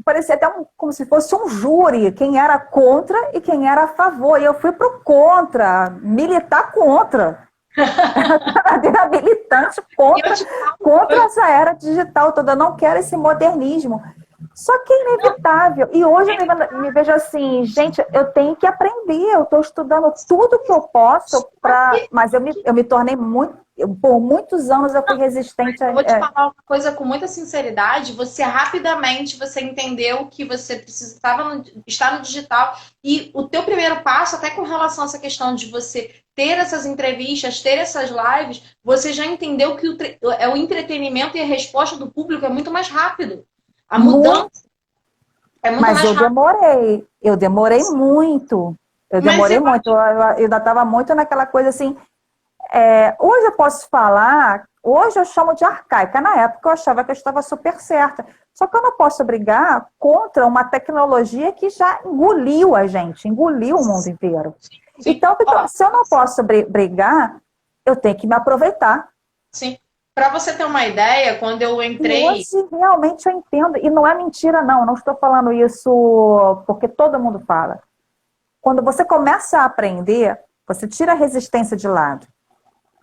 parecia até como se fosse um júri, quem era contra e quem era a favor. E eu fui pro contra, militar contra. Verdadeira militante contra essa era digital toda. Eu não quero esse modernismo. Só que é inevitável. E hoje eu me vejo assim, gente, eu tenho que aprender. Eu estou estudando tudo que eu posso, mas eu me tornei muito. Por muitos anos eu fui resistente Eu vou te falar uma coisa com muita sinceridade. Você rapidamente entendeu que você precisava estar no digital. E o teu primeiro passo, até com relação a essa questão de você ter essas entrevistas, ter essas lives, você já entendeu que o entretenimento e a resposta do público é muito mais rápido. A mudança é muito mais rápida. Eu demorei muito. Eu demorei muito. Eu ainda estava muito naquela coisa assim. Hoje eu posso falar, hoje eu chamo de arcaica. Na época eu achava que eu estava super certa. Só que eu não posso brigar contra uma tecnologia que já engoliu a gente, engoliu o mundo inteiro. Sim. Então, se eu não posso brigar, eu tenho que me aproveitar. Sim. Para você ter uma ideia, quando eu entrei... E hoje realmente eu entendo, e não é mentira não, eu não estou falando isso porque todo mundo fala. Quando você começa a aprender, você tira a resistência de lado.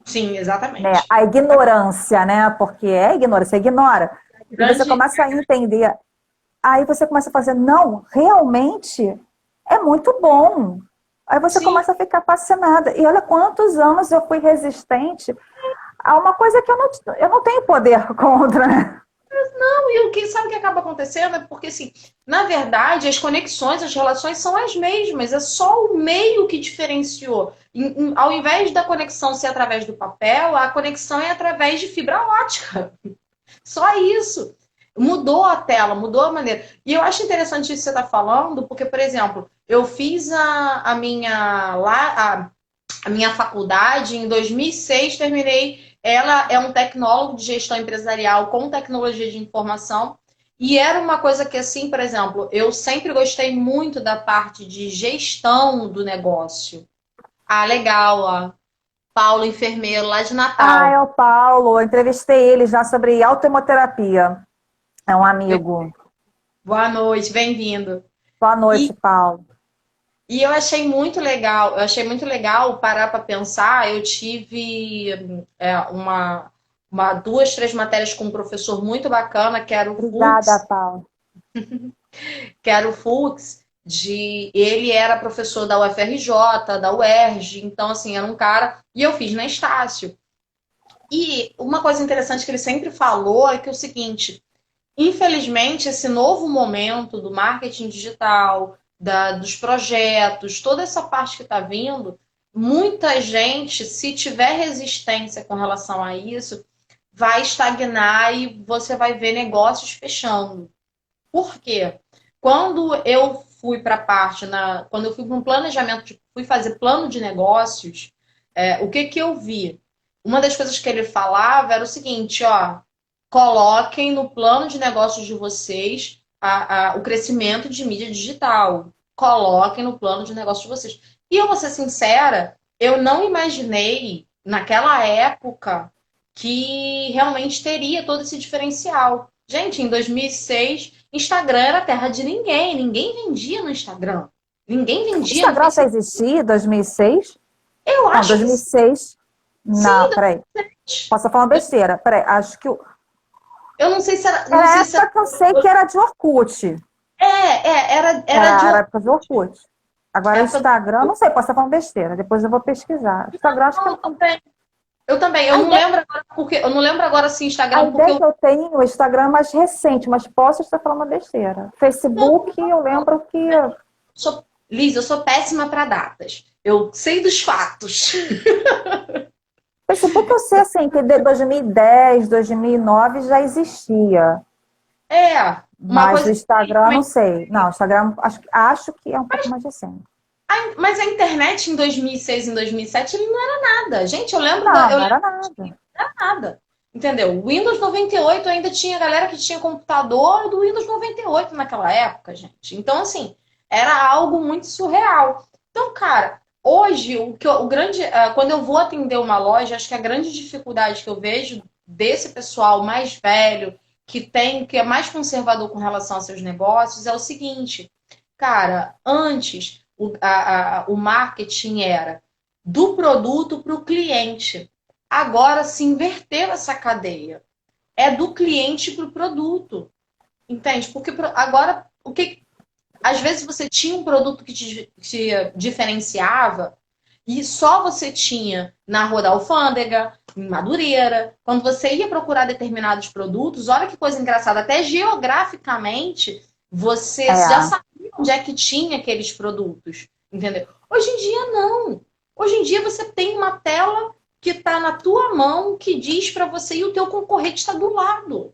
Sim, exatamente. Né? A ignorância, né? Porque é ignorância, você ignora. E você começa a entender. Aí você começa a fazer, não, realmente é muito bom. Aí você começa a ficar fascinada. E olha quantos anos eu fui resistente a uma coisa que eu não tenho poder contra, né? Não, e sabe o que acaba acontecendo? É porque, assim, na verdade, as conexões, as relações são as mesmas. É só o meio que diferenciou. Ao invés da conexão ser através do papel, a conexão é através de fibra ótica. Só isso. Mudou a tela, mudou a maneira. E eu acho interessante isso que você está falando, porque, por exemplo, eu fiz a minha faculdade em 2006, terminei. Ela é um tecnólogo de gestão empresarial com tecnologia de informação. E era uma coisa que, assim, por exemplo, eu sempre gostei muito da parte de gestão do negócio. Ah, legal, ó. Paulo, enfermeiro, lá de Natal. Ah, é o Paulo. Eu entrevistei ele já sobre autohemoterapia. É um amigo. Boa noite, bem-vindo. Boa noite, Paulo. E eu achei muito legal parar para pensar. Eu tive duas, três matérias com um professor muito bacana, que era o Obrigada, Paulo. Que era o Fux. Ele era professor da UFRJ, da UERJ, então assim, era um cara, e eu fiz na Estácio. E uma coisa interessante que ele sempre falou é que é o seguinte, infelizmente, esse novo momento do marketing digital, dos projetos, toda essa parte que está vindo, muita gente, se tiver resistência com relação a isso, vai estagnar e você vai ver negócios fechando. Por quê? Quando eu fui para quando eu fui para um planejamento, fui fazer plano de negócios, o que eu vi? Uma das coisas que ele falava era o seguinte, ó, coloquem no plano de negócios de vocês o crescimento de mídia digital. Coloquem no plano de negócios de vocês. E eu vou ser sincera, eu não imaginei, naquela época, que realmente teria todo esse diferencial. Gente, em 2006, Instagram era terra de ninguém. Ninguém vendia no Instagram. Ninguém vendia no Instagram já existia em 2006? Eu acho que... 2006. Não, peraí. 2007. Posso falar uma besteira? Peraí, acho que... Eu não sei se era... Era a época que eu sei que era de Orkut. Era a época de Orkut. Agora, Instagram, não sei, posso falar uma besteira. Depois eu vou pesquisar. Instagram, acho que... Eu também. Eu não lembro agora se Instagram... A ideia que eu tenho, o Instagram é mais recente, mas posso estar falando uma besteira. Facebook, eu lembro que... Liz, eu sou péssima para datas. Eu sei dos fatos. Facebook eu sei, assim, que de 2010, 2009 já existia. Mas o Instagram, não sei. Não, o Instagram acho que é um pouco mais recente. Mas a internet em 2006, em 2007, ele não era nada. Gente, eu lembro... Não era nada. Não era nada. Entendeu? O Windows 98 ainda tinha galera que tinha computador do Windows 98 naquela época, gente. Então, assim, era algo muito surreal. Então, cara, hoje, o grande. Quando eu vou atender uma loja, acho que a grande dificuldade que eu vejo desse pessoal mais velho, que é mais conservador com relação aos seus negócios, é o seguinte, cara, antes o marketing era do produto para o cliente. Agora se inverteu essa cadeia. É do cliente para o produto. Entende? Porque agora, às vezes você tinha um produto que te diferenciava e só você tinha na Rua da Alfândega, em Madureira. Quando você ia procurar determinados produtos, olha que coisa engraçada, até geograficamente você já É. sabia onde é que tinha aqueles produtos. Entendeu? Hoje em dia, não. Hoje em dia você tem uma tela que está na tua mão que diz para você e o teu concorrente está do lado.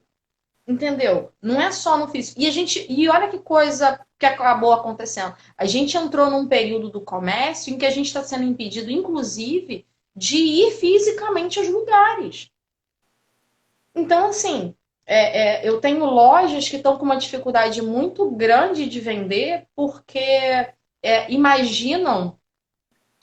Entendeu? Não é só no físico. E olha que coisa que acabou acontecendo. A gente entrou num período do comércio em que a gente está sendo impedido, inclusive, de ir fisicamente aos lugares. Então, assim, eu tenho lojas que estão com uma dificuldade muito grande de vender porque imaginam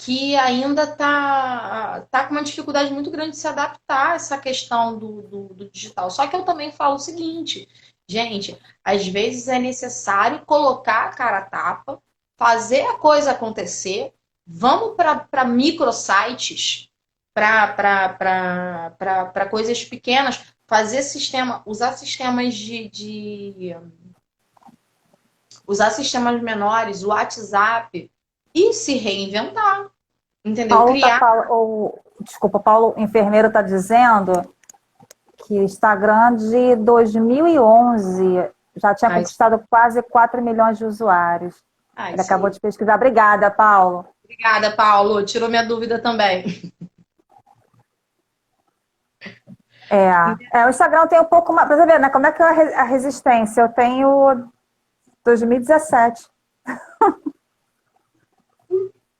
que ainda tá com uma dificuldade muito grande de se adaptar a essa questão do digital. Só que eu também falo o seguinte, gente, às vezes é necessário colocar a cara a tapa, fazer a coisa acontecer, vamos para microsites, para coisas pequenas, fazer sistema, usar sistemas menores, o WhatsApp, e se reinventar. Entendeu? Paulo tá, Criar. desculpa, Paulo, enfermeiro está dizendo que o Instagram de 2011 já tinha conquistado quase 4 milhões de usuários. Ele acabou de pesquisar. Obrigada, Paulo. Obrigada, Paulo. Tirou minha dúvida também. O Instagram tem um pouco mais. Pra você ver, né? Como é que é a resistência? Eu tenho 2017.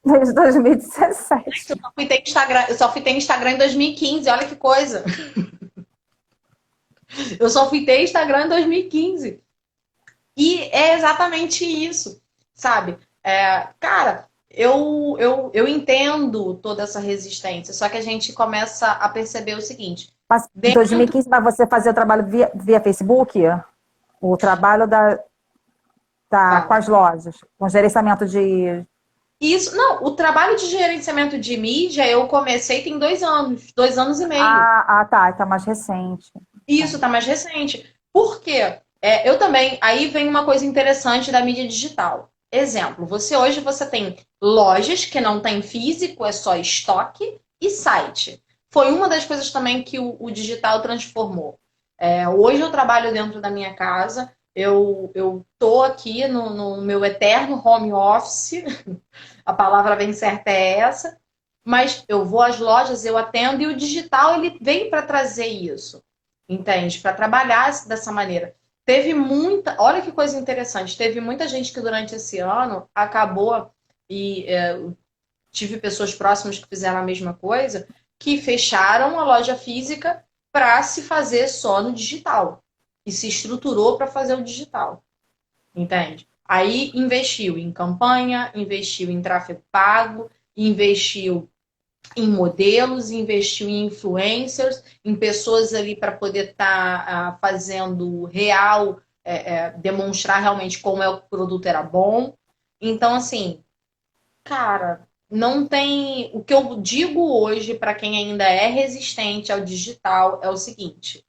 Desde 2017. Eu só fui ter Instagram em 2015, olha que coisa. Eu só fui ter Instagram em 2015. E é exatamente isso, sabe? Cara, eu entendo toda essa resistência, só que a gente começa a perceber o seguinte. Mas em 2015, mas você fazia o trabalho via Facebook? O trabalho com as lojas, com gerenciamento de... Isso, não, o trabalho de gerenciamento de mídia eu comecei tem 2 anos e meio. Tá mais recente. Isso, tá mais recente. Por quê? Eu também, aí vem uma coisa interessante da mídia digital. Exemplo, hoje você tem lojas que não tem físico, é só estoque e site. Foi uma das coisas também que o digital transformou. Hoje eu trabalho dentro da minha casa, eu tô aqui no meu eterno home office, a palavra bem certa é essa, mas eu vou às lojas, eu atendo, e o digital ele vem para trazer isso, entende? Para trabalhar dessa maneira. Olha que coisa interessante, teve muita gente que durante esse ano acabou, e tive pessoas próximas que fizeram a mesma coisa, que fecharam a loja física para se fazer só no digital. E se estruturou para fazer o digital. Entende? Aí investiu em campanha, investiu em tráfego pago, investiu em modelos, investiu em influencers, em pessoas ali para poder estar fazendo real, demonstrar realmente como o produto era bom. Então, assim, cara, não tem. O que eu digo hoje para quem ainda é resistente ao digital é o seguinte: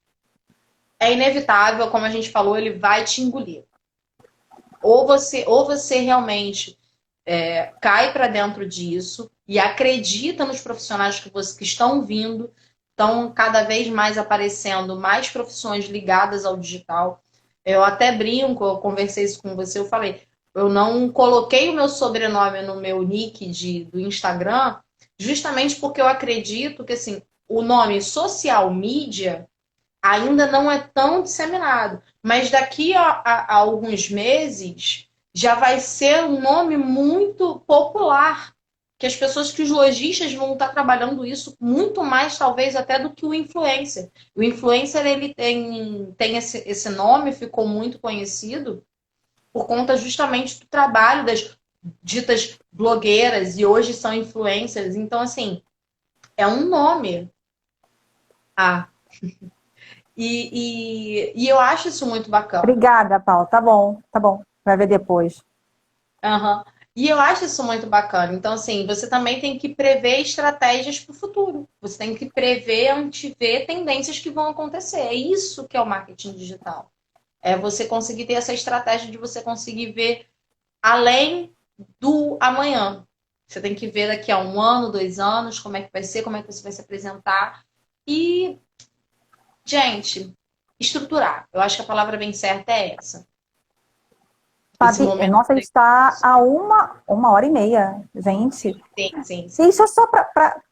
é inevitável, como a gente falou, ele vai te engolir. Ou você realmente cai para dentro disso e acredita nos profissionais que estão vindo, estão cada vez mais aparecendo mais profissões ligadas ao digital. Eu até brinco, eu conversei isso com você, eu falei, eu não coloquei o meu sobrenome no meu nick do Instagram, justamente porque eu acredito que assim, o nome social media ainda não é tão disseminado. Mas daqui a alguns meses já vai ser um nome muito popular. que as pessoas, que os lojistas vão estar trabalhando isso muito mais, talvez, até do que o influencer. O influencer, ele tem esse nome, ficou muito conhecido por conta justamente do trabalho das ditas blogueiras, e hoje são influencers. Então, assim, é um nome. Ah. E eu acho isso muito bacana. Obrigada, Paulo. Tá bom, tá bom. Vai ver depois. Uhum. E eu acho isso muito bacana. Então, assim, você também tem que prever estratégias para o futuro. Você tem que prever, antever tendências que vão acontecer. É isso que é o marketing digital. É você conseguir ter essa estratégia de você conseguir ver além do amanhã. Você tem que ver daqui a 1 ano, 2 anos, como é que vai ser, como é que você vai se apresentar. E, gente, estruturar. Eu acho que a palavra bem certa é essa. Esse Fabi, momento. nossa, a gente está a uma hora e meia, gente. Sim. E isso é só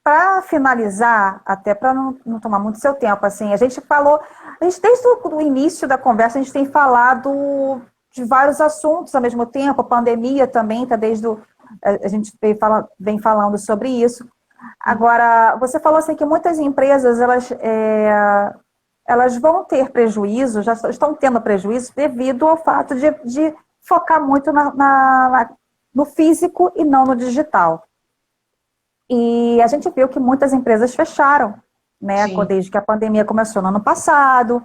para finalizar, até para não tomar muito seu tempo, assim, a gente falou, desde o início da conversa, a gente tem falado de vários assuntos ao mesmo tempo, a pandemia também, tá a gente vem falando sobre isso. Agora, você falou assim que muitas empresas, elas vão ter prejuízo, já estão tendo prejuízo devido ao fato de focar muito no físico e não no digital. E a gente viu que muitas empresas fecharam, né, Sim. desde que a pandemia começou no ano passado.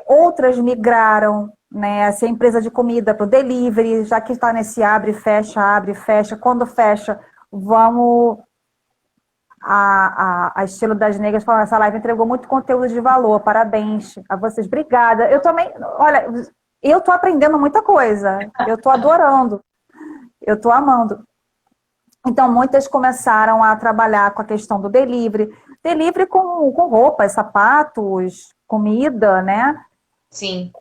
Outras migraram, né, se a empresa de comida para o delivery, já que está nesse abre e fecha. Quando fecha, vamos a estilo das negras falando, essa live entregou muito conteúdo de valor, parabéns a vocês, obrigada. Eu também, olha, eu tô aprendendo muita coisa, eu tô adorando, eu tô amando. Então, muitas começaram a trabalhar com a questão do delivery com roupas, sapatos, comida, né? Sim.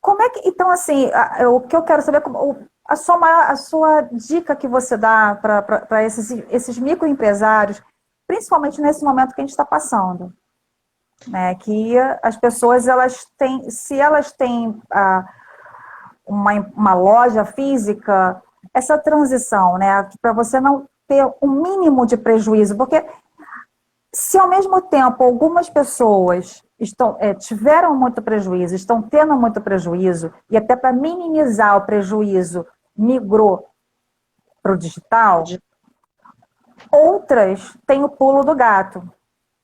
Como é que, então, assim, o que eu quero saber, a sua dica que você dá para esses microempresários, principalmente nesse momento que a gente está passando, né? Que as pessoas, se elas têm uma loja física, essa transição, né? Para você não ter um mínimo de prejuízo, porque se ao mesmo tempo algumas pessoas tiveram muito prejuízo, estão tendo muito prejuízo, e até para minimizar o prejuízo, migrou para o digital, outras têm o pulo do gato.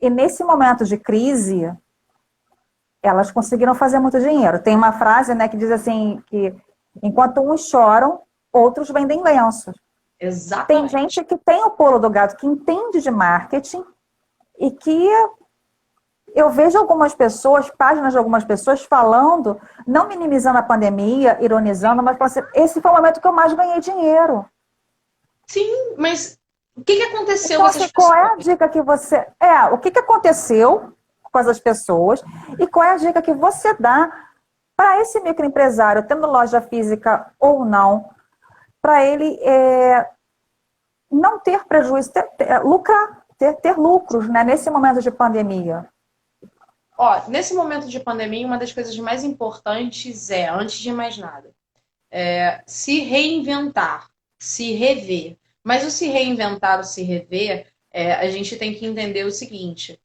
E nesse momento de crise, elas conseguiram fazer muito dinheiro. Tem uma frase, né, que diz assim, que enquanto uns choram, outros vendem lenços. Tem Exatamente. gente que tem o pulo do gato, que entende de marketing, e que eu vejo algumas pessoas, páginas de algumas pessoas falando, não minimizando a pandemia, ironizando, mas falando assim, esse foi o momento que eu mais ganhei dinheiro. Sim, mas o que aconteceu Então, com assim, essas qual é pessoas? a dica que você... o que aconteceu com essas pessoas e qual é a dica que você dá para esse microempresário, tendo loja física ou não, para ele não ter prejuízo, lucrar, ter lucros, né, nesse momento de pandemia? Ó, nesse momento de pandemia, uma das coisas mais importantes é, antes de mais nada, se reinventar, se rever. Mas o se reinventar, o se rever, a gente tem que entender o seguinte: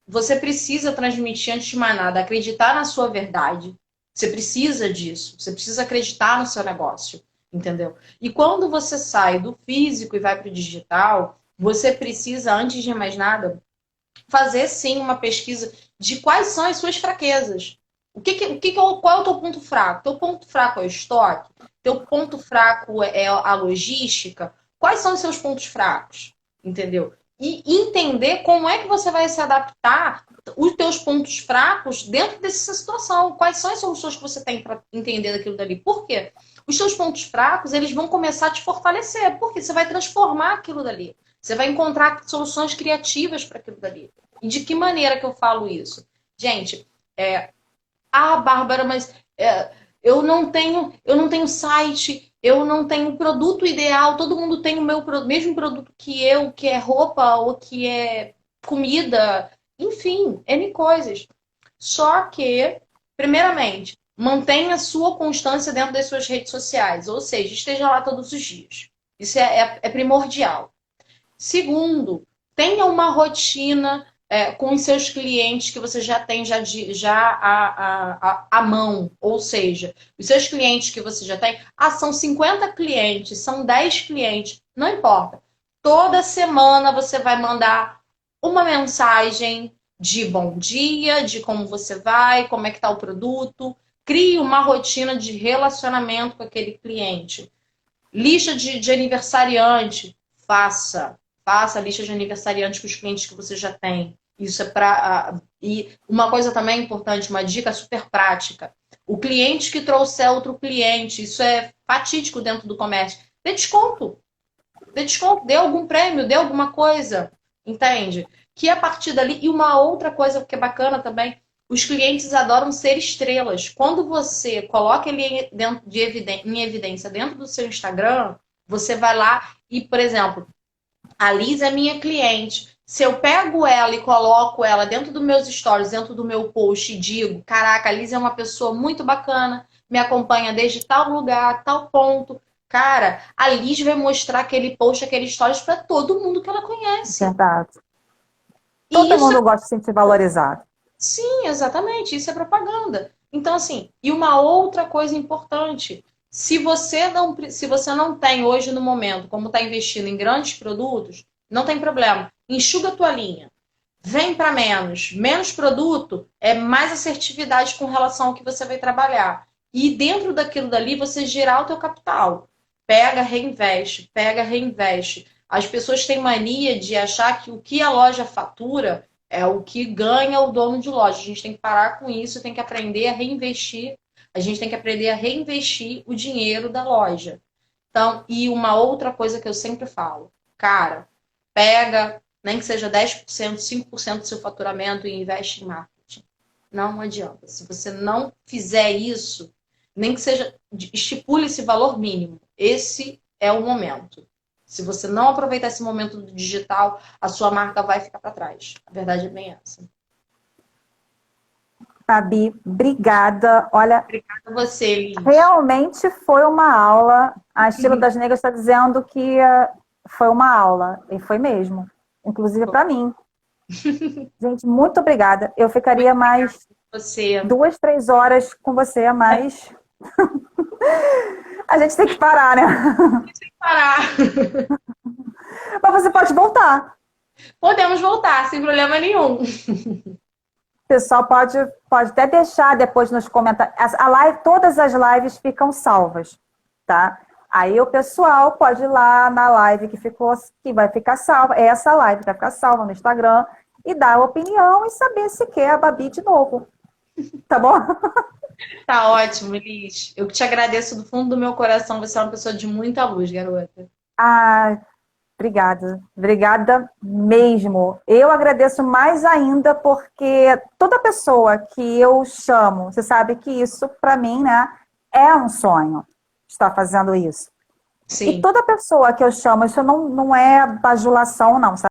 você precisa transmitir, antes de mais nada, acreditar na sua verdade. Você precisa disso. Você precisa acreditar no seu negócio, entendeu? E quando você sai do físico e vai para o digital, você precisa, antes de mais nada, fazer sim uma pesquisa de quais são as suas fraquezas. Qual é o teu ponto fraco? Teu ponto fraco é o estoque? Teu ponto fraco é a logística? Quais são os seus pontos fracos? Entendeu? E entender como é que você vai se adaptar os teus pontos fracos dentro dessa situação. Quais são as soluções que você tem para entender daquilo dali? Por quê? Os teus pontos fracos, eles vão começar a te fortalecer, porque você vai transformar aquilo dali. Você vai encontrar soluções criativas para aquilo dali. E de que maneira que eu falo isso? Gente, Bárbara, mas eu não tenho site, eu não tenho produto ideal, todo mundo tem o mesmo produto que eu, que é roupa ou que é comida, enfim, N coisas. Só que, primeiramente, mantenha a sua constância dentro das suas redes sociais, ou seja, esteja lá todos os dias. Isso é primordial. Segundo, tenha uma rotina com os seus clientes que você já tem à mão. Ou seja, os seus clientes que você já tem, são 50 clientes, são 10 clientes, não importa. Toda semana você vai mandar uma mensagem de bom dia, de como você vai, como é que está o produto. Crie uma rotina de relacionamento com aquele cliente. Lista de aniversariante, faça a lista de aniversariantes com os clientes que você já tem. Isso é para. E uma coisa também importante, uma dica super prática. O cliente que trouxer outro cliente, isso é fatídico dentro do comércio. Dê desconto. Dê desconto, dê algum prêmio, dê alguma coisa. Entende? Que a partir dali. E uma outra coisa que é bacana também. Os clientes adoram ser estrelas. Quando você coloca ele em evidência dentro do seu Instagram, você vai lá e, por exemplo, a Liz é minha cliente. Se eu pego ela e coloco ela dentro dos meus stories, dentro do meu post e digo, caraca, a Liz é uma pessoa muito bacana, me acompanha desde tal lugar, tal ponto. Cara, a Liz vai mostrar aquele post, aquele stories para todo mundo que ela conhece. Verdade. E Todo isso mundo gosta de se sentir valorizado. Sim, exatamente. Isso é propaganda. Então, assim, e uma outra coisa importante. Se você não tem hoje no momento como está investindo em grandes produtos, não tem problema. Enxuga a tua linha. Vem para menos. Menos produto é mais assertividade com relação ao que você vai trabalhar. E dentro daquilo dali, você gerar o teu capital. Pega, reinveste. Pega, reinveste. As pessoas têm mania de achar que o que a loja fatura é o que ganha o dono de loja. A gente tem que parar com isso, tem que aprender a reinvestir. A gente tem que aprender a reinvestir o dinheiro da loja. Então, e uma outra coisa que eu sempre falo, cara, pega, nem que seja 10%, 5% do seu faturamento e investe em marketing. Não adianta. Se você não fizer isso, nem que seja, estipule esse valor mínimo. Esse é o momento. Se você não aproveitar esse momento do digital, a sua marca vai ficar para trás. A verdade é bem essa. Fabi, obrigada. Olha, Obrigada a você, Liz. realmente foi uma aula. A Estilo das Negras está dizendo que foi uma aula. E foi mesmo. Inclusive para mim. Gente, muito obrigada. Eu ficaria mais Você. 2, 3 horas com você, mas a gente tem que parar, né? Tem que parar. Mas você pode voltar. Podemos voltar, sem problema nenhum. O pessoal pode até deixar depois nos comentários. Todas as lives ficam salvas, tá? Aí o pessoal pode ir lá na live que vai ficar salva. Essa live vai ficar salva no Instagram e dar opinião e saber se quer a Babi de novo. Tá bom? Tá ótimo, Liz. Eu te agradeço do fundo do meu coração. Você é uma pessoa de muita luz, garota. Ah, obrigada. Obrigada mesmo. Eu agradeço mais ainda porque toda pessoa que eu chamo, você sabe que isso, para mim, né, é um sonho estar fazendo isso. Sim. E toda pessoa que eu chamo, isso não é bajulação, não, sabe?